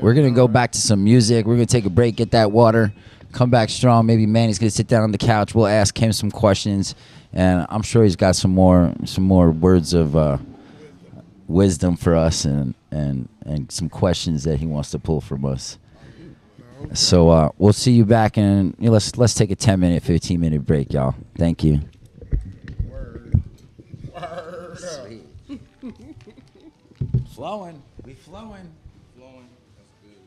we're going to go back to some music. We're going to take a break, get that water, come back strong. Maybe Manny's going to sit down on the couch. We'll ask him some questions. And I'm sure he's got some more words of wisdom for us and some questions that he wants to pull from us. So we'll see you back in. Let's take a 10-minute, 15-minute break, y'all. Thank you. Word. Sweet. Flowing. We flowing. Flowing. That's good.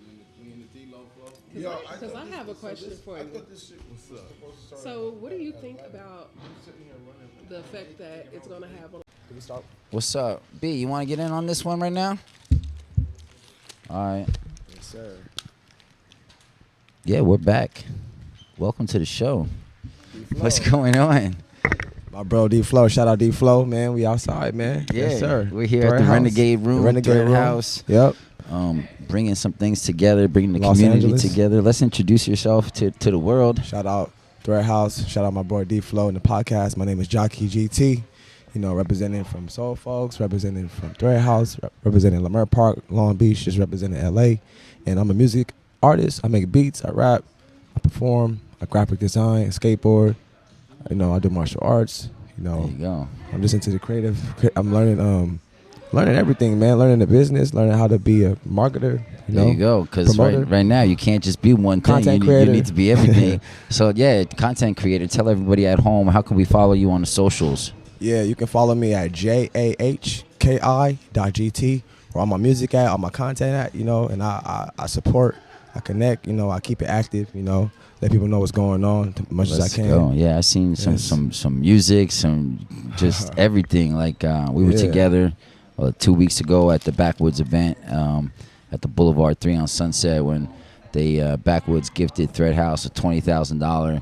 We in the D.Lo flow. Because I have a question for you. What's up? So what do you think about the effect that it's going to have on... What's up? B, you want to get in on this one right now? All right. Yes, sir. Yeah, we're back. Welcome to the show. What's going on? My bro D.Lo, shout out D.Lo, man. We outside, man. Yeah, Yes, sir. we're here Thread at the Haus. Renegade Room, The Renegade Thread Room. Haus. Yep. Bringing some things together, bringing the Los community Angeles. together. Let's introduce yourself to the world. Shout out Thread Haus. Shout out my boy D.Lo in the podcast. My name is Jockey GT. Representing from Soul Folks, representing from Thread Haus, representing Lamar Park, Long Beach, just representing LA. And I'm a music artist. I make beats, I rap, I perform, I graphic design, skateboard. I do martial arts. There you go. I'm just into the creative. I'm learning everything, man. Learning the business, learning how to be a marketer. There you go. Because promoter. right now you can't just be one thing. Content You creator. need to be everything. So yeah, content creator. Tell everybody at home, how can we follow you on the socials? Yeah, you can follow me at jahki.gt, where all my music at, all my content at, and I support, I connect, I keep it active, let people know what's going on as much as I can. Go. Yeah, I seen Yes. some music, some just everything. Like we were Yeah. together 2 weeks ago at the Backwoods event at the Boulevard 3 on Sunset when they Backwoods gifted Thread Haus a $20,000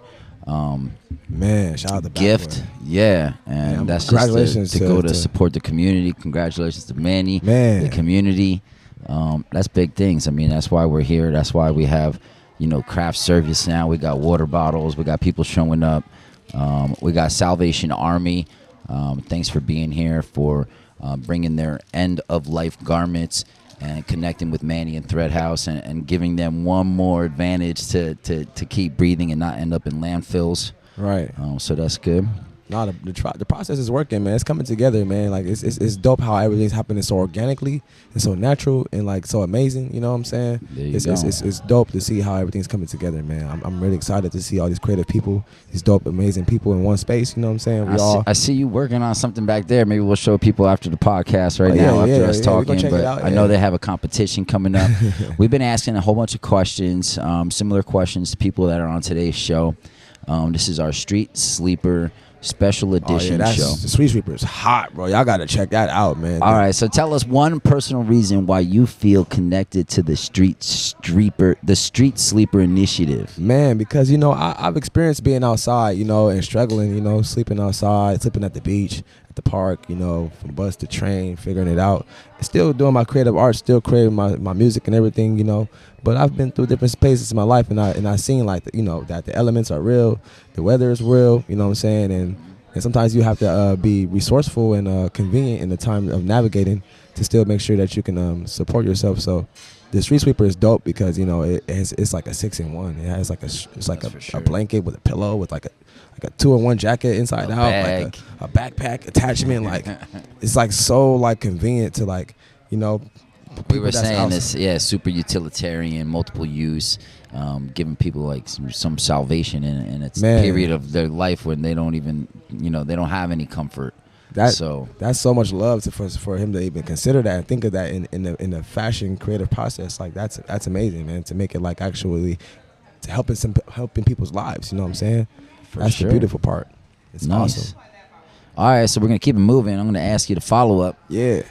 Man, shout out to gift. Backward. Yeah, and Man, that's congratulations just to go to to- support the community. Congratulations to Manny, Man. the community. That's big things. I mean, that's why we're here. That's why we have, craft service now. We got water bottles. We got people showing up. We got Salvation Army. Thanks for being here, for bringing their end-of-life garments and connecting with Manny and Thread Haus and giving them one more advantage to keep breathing and not end up in landfills. Right. So that's good. No, the process is working, man. It's coming together, man. Like it's dope how everything's happening so organically and so natural and like so amazing. You know what I'm saying? There you It's, go. it's dope to see how everything's coming together, man. I'm really excited to see all these creative people, these dope, amazing people in one space. You know what I'm saying? I see you working on something back there. Maybe we'll show people after the podcast right Oh, yeah, now after yeah, us yeah. We gonna talking. check But it out, I know yeah. they have a competition coming up. We've been asking a whole bunch of questions, similar questions to people that are on today's show. This is our Street Sleeper special edition that's show. the StreetSleeper is hot, bro. Y'all gotta check that out, man. All right, so tell us one personal reason why you feel connected to the Street Sleeper initiative. Man, because you know I've experienced being outside, you know, and struggling, you know, sleeping outside, sleeping at the beach, at the park, you know, from bus to train, figuring it out, still doing my creative art, still creating my music and everything, you know. But I've been through different spaces in my life, and I seen like you know that the elements are real, the weather is real, you know what I'm saying, and sometimes you have to be resourceful and convenient in the time of navigating to still make sure that you can support yourself. So the Street Sweeper is dope because you know it's like a 6-in-1. It has like a blanket with a pillow with like a 2-in-1 jacket inside out, bag. like a backpack attachment. Like it's like so like convenient to like you know. We were people that's saying outside. this, super utilitarian, multiple use, giving people like some salvation in a Man. period of their life when they don't even, they don't have any comfort. That's so much love for him to even consider that and think of that in the fashion creative process. Like that's amazing, man. To make it like actually to helping people's lives. You know what I'm saying? That's sure. the beautiful part. It's Nice. awesome. All right, so we're gonna keep it moving. I'm gonna ask you to follow up. Yeah.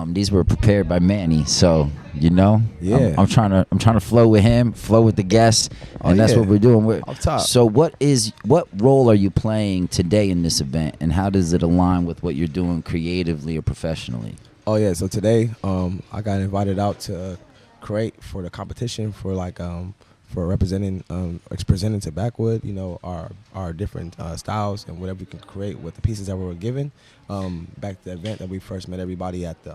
These were prepared by Manny, so Yeah. I'm trying to flow with him, flow with the guests, and that's yeah. what we're doing. Off top. So what role are you playing today in this event, and how does it align with what you're doing creatively or professionally? Oh yeah. So today, I got invited out to create for the competition for like for representing presenting to Backwood, you know, our different styles and whatever we can create with the pieces that we were given. Back to the event that we first met everybody at the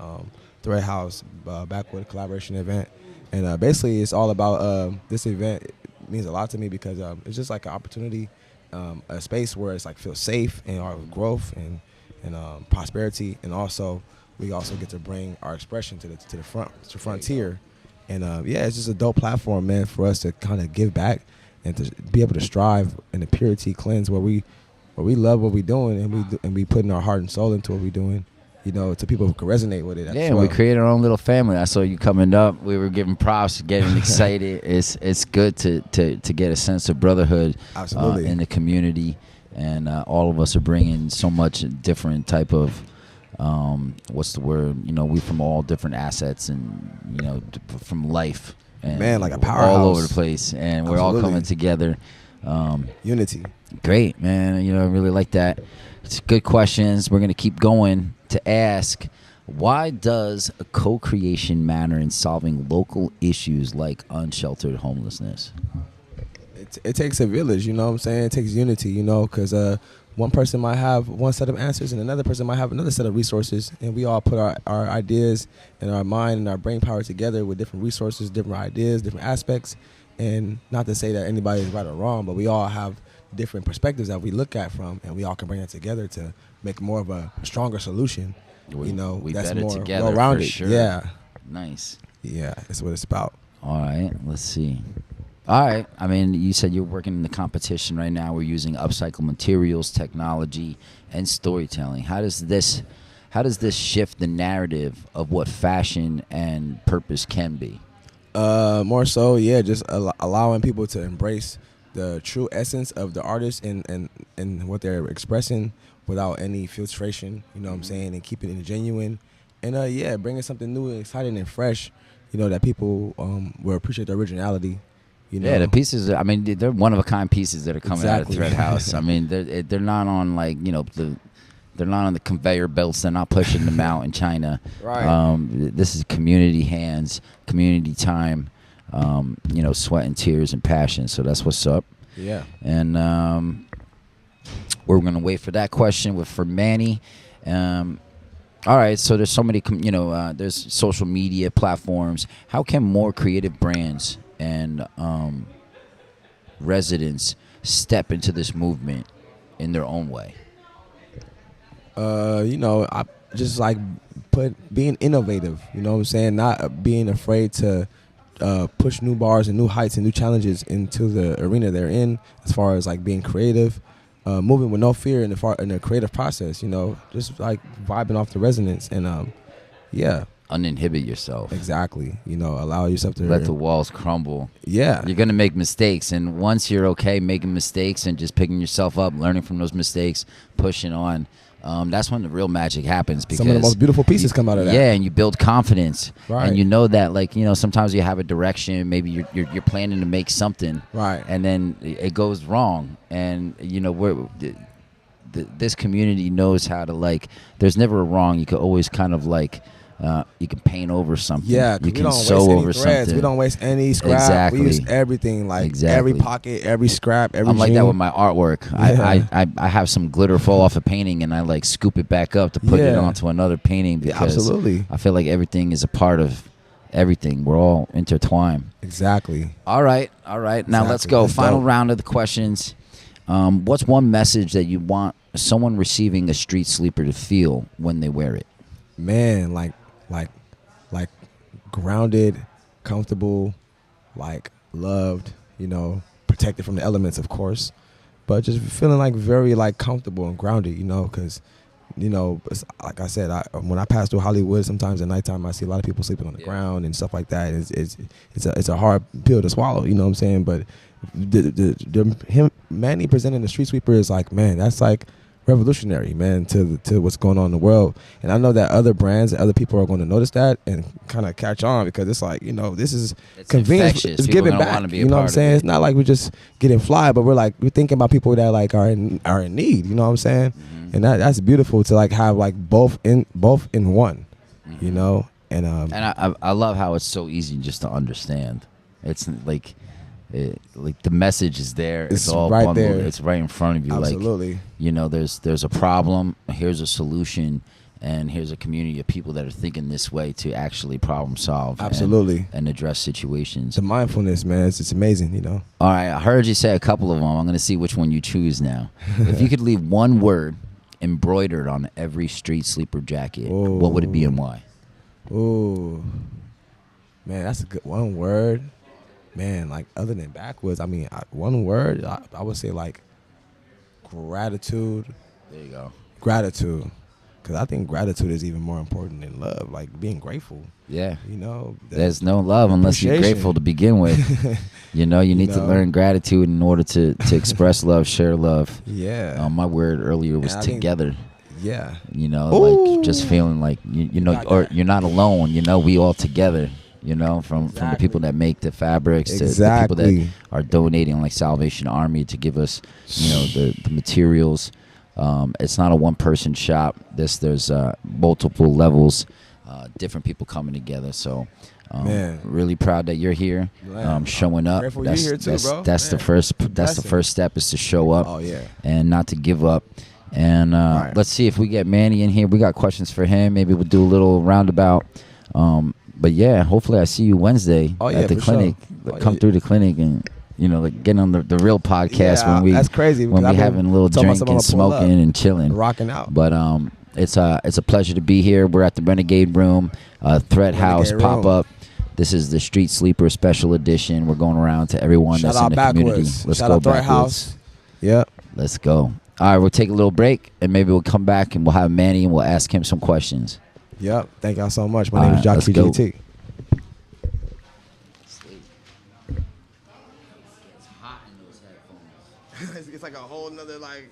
Thread Haus Backwood collaboration event, and basically it's all about this event. It means a lot to me because it's just like an opportunity, a space where it's like feel safe and our growth and prosperity, and also we also get to bring our expression to the frontier. And it's just a dope platform, man, for us to kind of give back and to be able to strive in a purity cleanse where we love what we're doing and we putting our heart and soul into what we're doing, you know, to people who can resonate with it. Yeah, we created our own little family. I saw you coming up. We were giving props, getting excited. It's good to get a sense of brotherhood Absolutely. In the community, and all of us are bringing so much different type of. What's the word? We from all different assets and from life and Man, like a powerhouse all over the place, and we're all coming together. Unity. Great, man. I really like that. It's good questions. We're gonna keep going to ask. Why does a co-creation matter in solving local issues like unsheltered homelessness? It takes a village, you know what I'm saying? It takes unity, because one person might have one set of answers and another person might have another set of resources, and we all put our ideas and our mind and our brain power together with different resources, different ideas, different aspects. And not to say that anybody is right or wrong, but we all have different perspectives that we look at from, and we all can bring it together to make more of a stronger solution. We That's better more together, well-rounded. for sure. Yeah, Nice. yeah, that's what it's about. All right, let's see. All right, you said you're working in the competition right now. We're using upcycled materials, technology, and storytelling. How does this shift the narrative of what fashion and purpose can be? More so, just allowing people to embrace the true essence of the artist and what they're expressing without any filtration, you know what I'm saying, and keeping it genuine. And bringing something new and exciting and fresh, that people will appreciate the originality. Yeah, the pieces. They're one of a kind pieces that are coming Exactly. out of Thread Haus. They're not on they're not on the conveyor belts. They're not pushing them out in China. Right. This is community hands, community time. Sweat and tears and passion. So that's what's up. Yeah. And we're gonna wait for that question for Manny. All right, so there's so many, there's social media platforms. How can more creative brands and residents step into this movement in their own way? I just like being innovative. You know what I'm saying? Not being afraid to push new bars and new heights and new challenges into the arena they're in. As far as like being creative, moving with no fear in the creative process. Just like vibing off the resonance and yeah, Uninhibit yourself. exactly. Allow yourself to Let the walls crumble. Yeah, You're gonna make mistakes, and once you're okay making mistakes and just picking yourself up, learning from those mistakes, pushing on, that's when the real magic happens. Because some of the most beautiful pieces come out of that. Yeah, and you build confidence, Right. and you know that, like, sometimes you have a direction. Maybe you're planning to make something, Right. and then it goes wrong, and this community knows how to, like. There's never a wrong. You could always kind of like. You can paint over something. Yeah, 'cause you we can don't sew waste any over threads. something. We don't waste any scrap. Exactly. We use everything, like Exactly. every pocket, every scrap, every I'm like that jean. with my artwork. Yeah. I have some glitter fall off a painting, and I like scoop it back up to put it Yeah. onto another painting Yeah, because absolutely. I feel like everything is a part of everything. We're all intertwined. Exactly. All right. Now let's Exactly. go. That's Final dope. round of the questions. What's one message that you want someone receiving a Street Sleeper to feel when they wear it? Man, like grounded, comfortable, like loved, protected from the elements, of course, but just feeling like very like comfortable and grounded, because it's, like I said, when I pass through Hollywood, sometimes at nighttime I see a lot of people sleeping on the ground and stuff like that. It's a hard pill to swallow, you know what I'm saying? But Manny presenting the Street Sweeper is like, man, that's like revolutionary, man, to what's going on in the world. And I know that other brands and other people are going to notice that and kind of catch on, because it's like, this is It's convenient. infectious. It's People giving gonna back. wanna be a You know what I'm part of saying? it. It's not like we're just getting fly, but we're thinking about people that like are in need. You know what I'm saying? Mm-hmm. And that's beautiful to like have like both in one. Mm-hmm. And And I love how it's so easy just to understand. It's like the message is there. It's all right bundled. there. It's right in front of you. Absolutely. Like, there's a problem. Here's a solution, and here's a community of people that are thinking this way to actually problem solve. Absolutely. And address situations. the mindfulness, man, it's amazing. All right, I heard you say a couple of them. I'm going to see which one you choose now. If you could leave one word embroidered on every Street Sleeper jacket, what would it be and why? Ooh, man, that's a good one word. Man, like other than backwards, I mean, one word, I would say like gratitude. There you go. Gratitude. Because I think gratitude is even more important than love. Like being grateful. Yeah. That- There's no love unless you're appreciation. grateful to begin with. You need to learn gratitude in order to express love, share love. Yeah. My word earlier was And I think- together. Yeah. Like just feeling like got or that. you're not alone. We all together. From the Exactly. people that make the fabrics to the people Exactly. that are donating, like Salvation Army, to give us the materials. It's not a one-person shop. There's multiple levels, different people coming together. So, Man. really proud that you're here, Man, showing up. grateful you're here too, bro. That's the Man. first. That's the Blessing. first step, is to show up. Oh, yeah. And not to give up. And Right. let's see if we get Manny in here. We got questions for him. Maybe we'll do a little roundabout. But yeah, hopefully I see you Wednesday Oh, yeah, at the for clinic. sure. Oh, Come yeah. through the clinic and like get on the real podcast Yeah, when we that's crazy, when because we I've been having a little telling drink myself and I'm gonna pull up. smoking and chilling. Rocking out. But it's a pleasure to be here. We're at the Renegade Room, Thread Haus Renegade pop Room. up. This is the Street Sleeper special edition. We're going around to everyone Shout that's in out the community. backwards. Let's Shout go out Thread backwards. Haus. Yep. Let's go. All right, we'll take a little break, and maybe we'll come back and we'll have Manny and we'll ask him some questions. Yep. Thank y'all so much. My All name right, is let's Jockey go. GT. It's like a whole nother like.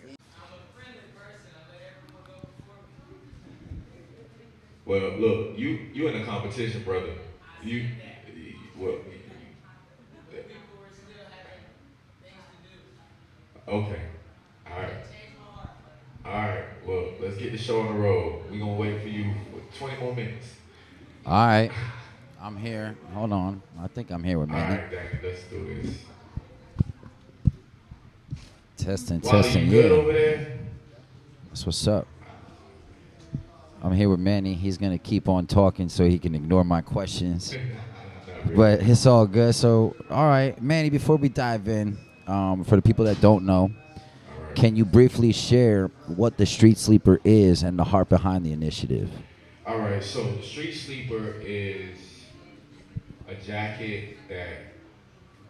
Well, look, you in a competition, brother. Well. Okay. All right. All right. Well, let's get the show on the road. We're gonna wait for you for 20 more minutes. All right, I'm here. Hold on. I think I'm here with All Manny. right, Danny, let's do this. Testing, Wally, testing. you good Yeah. over there? That's what's up. I'm here with Manny. He's going to keep on talking so he can ignore my questions. Not really. But it's all good. So, all right, Manny, before we dive in, for the people that don't know, right. Can you briefly share what the Street Sleeper is and the heart behind the initiative? All right. So the Street Sleeper is a jacket that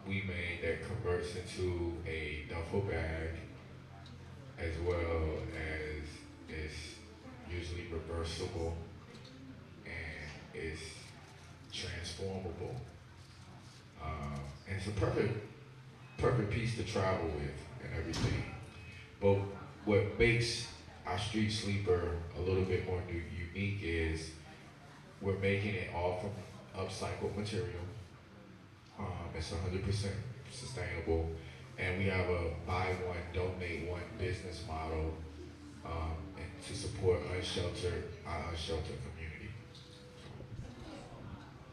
we made that converts into a duffel bag, as well as it's usually reversible and it's transformable. And it's a perfect piece to travel with and everything. But what makes our Street Sleeper a little bit more unique is we're making it all from upcycled material. It's 100% sustainable, and we have a buy one, donate one business model, and to support our unsheltered community.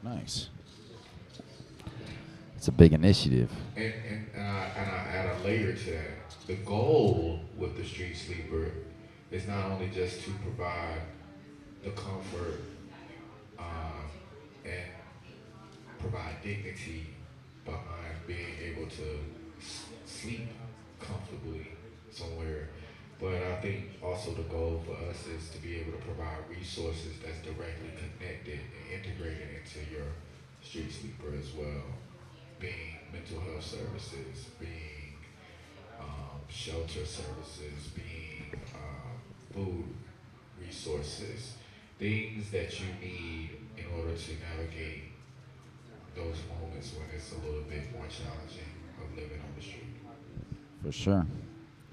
Nice. It's a big initiative. And I add a layer to that. The goal with the Street Sleeper is not only just to provide the comfort, and provide dignity behind being able to sleep comfortably somewhere. But I think also the goal for us is to be able to provide resources that's directly connected and integrated into your street sleeper as well, being mental health services, being shelter services, being food resources, things that you need in order to navigate those moments when it's a little bit more challenging of living on the street. For sure.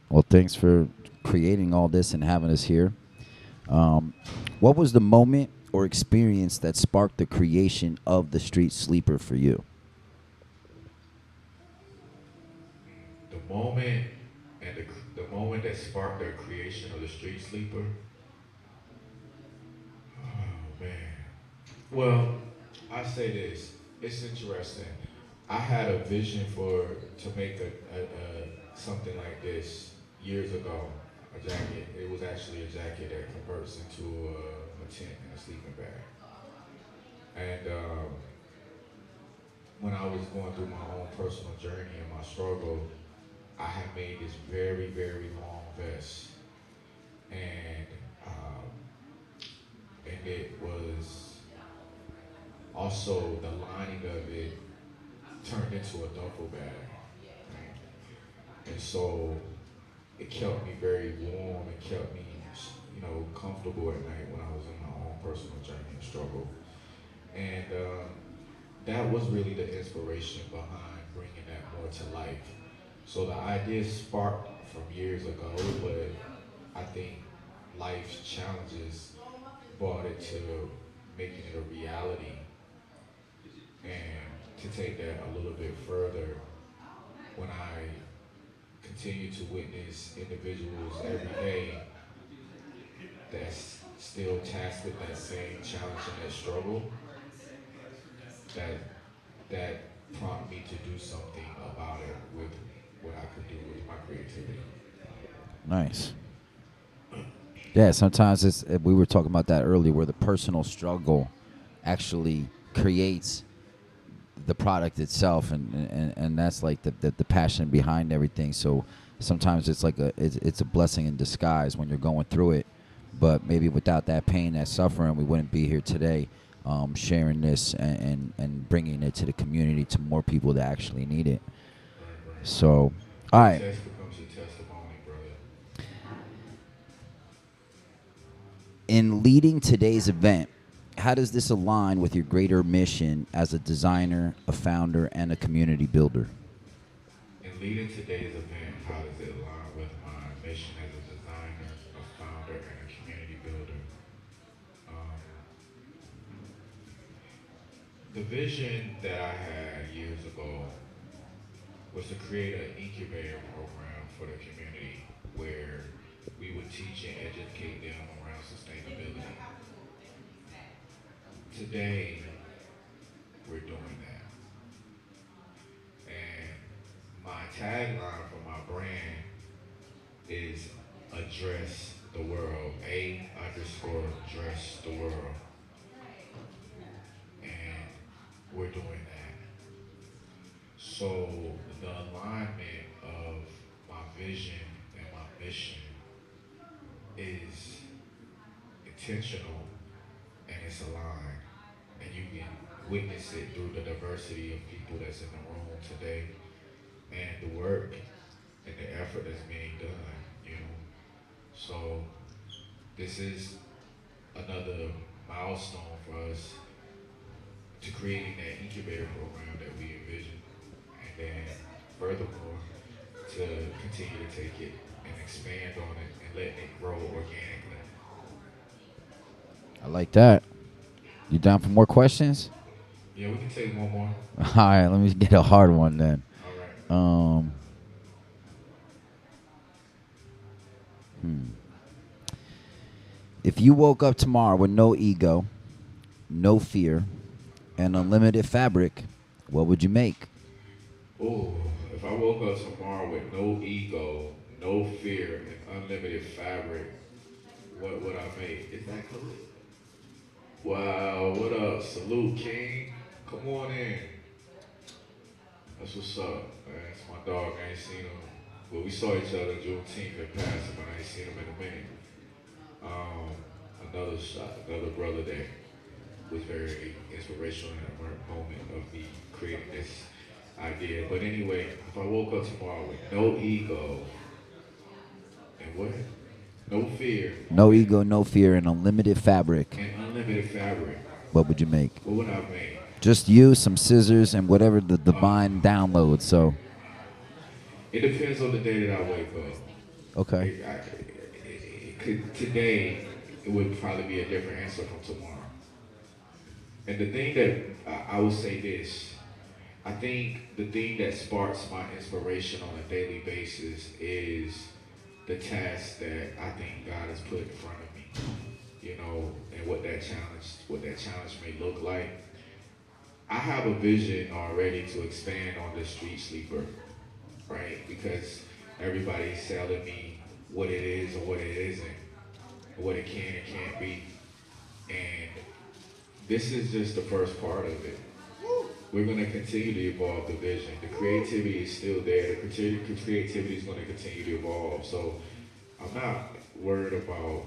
Well, thanks for creating all this and having us here. Um, what was the moment or experience that sparked the creation of the Street Sleeper for you? The moment and the moment that sparked the creation of the street sleeper. Oh man. Well, I say this. It's interesting. I had a vision to make a something like this years ago. A jacket. It was actually a jacket that converts into a tent and a sleeping bag. And when I was going through my own personal journey and my struggle, I had made this very long vest, and um, and it was also the lining of it turned into a duffel bag, right? And so it kept me very warm. It kept me, comfortable at night when I was in my own personal journey and struggle. And that was really the inspiration behind bringing that more to life. So the idea sparked from years ago, but I think life's challenges brought it to making it a reality. And to take that a little bit further, when I continue to witness individuals every day that's still tasked with that same challenge and that struggle, that that prompted me to do something about it with what I could do with my creativity. Nice. Yeah, sometimes we were talking about that earlier, where the personal struggle actually creates the product itself, and that's like the passion behind everything. So sometimes it's like it's a blessing in disguise when you're going through it, but maybe without that pain, that suffering, we wouldn't be here today, sharing this and bringing it to the community, to more people that actually need it. Right, right. So, all Your right. test becomes your testimony, brother. In leading today's event, how does this align with your greater mission as a designer, a founder, and a community builder? In leading today's event, how does it align with my mission as a designer, a founder, and a community builder? Um, the vision that I had years ago was to create an incubator program for the community where we would teach and educate them around sustainability. Today, we're doing that. And my tagline for my brand is address the world. A underscore dress the world. And we're doing that. So the alignment of my vision and my mission is intentional and it's aligned. And you can witness it through the diversity of people that's in the room today and the work and the effort that's being done, you know. So this is another milestone for us to creating that incubator program that we envision. And then furthermore, to continue to take it and expand on it and letting it grow organically. I like that. You down for more questions? Yeah, we can take one more. All right, let me get a hard one then. All right. If you woke up tomorrow with no ego, no fear, and unlimited fabric, what would you make? Oh, if I woke up tomorrow with no ego, no fear, and unlimited fabric, what would I make? Is that cool? Wow, what up? Salute, King. Come on in. That's what's up, man. It's my dog. I ain't seen him. Well, we saw each other Juneteenth in passing, but I ain't seen him in a minute. Another shot, another brother that was very inspirational in a moment of me creating this idea. But anyway, if I woke up tomorrow with no ego and what? No fear. No ego, no fear, and unlimited fabric. And unlimited fabric. What would you make? What would I make? Just you, some scissors, and whatever the divine downloads. So, It depends on the day that I wake up. okay. Today, it would probably be a different answer from tomorrow. And the thing that I would say this, I think the thing that sparks my inspiration on a daily basis is the task that I think God has put in front of me, you know, and what that challenge may look like. I have a vision already to expand on the StreetSleeper, right? Because everybody's selling me what it is or what it isn't, what it can and can't be. And this is just the first part of it. We're going to continue to evolve the vision. The creativity is still there. The creativity is going to continue to evolve. So I'm not worried about,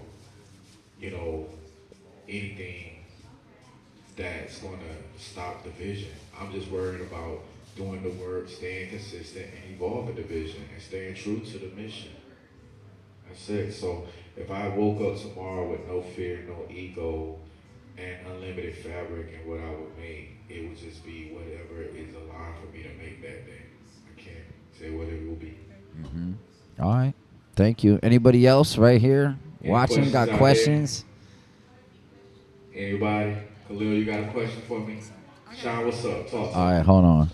you know, anything that's going to stop the vision. I'm just worried about doing the work, staying consistent, and evolving the vision, and staying true to the mission. That's it. So if I woke up tomorrow with no fear, no ego, and unlimited fabric, and what I would make, it would just be whatever is aligned for me to make that day. I can't say what it will be. Mm-hmm. All right. Thank you. Anybody else right here Any watching? Got out questions? There? Anybody? Khalil, you got a question for me? Sean, what's up? Talk to All me. right, hold on.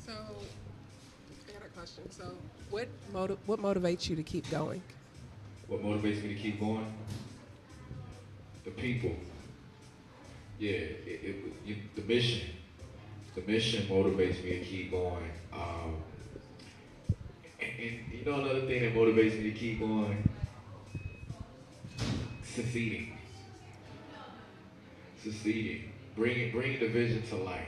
So, I got a question. So, what motivates you to keep going? What motivates me to keep going? The people. Yeah, the mission. The mission motivates me to keep going. And you know another thing that motivates me to keep going? Succeeding. Bringing the vision to life.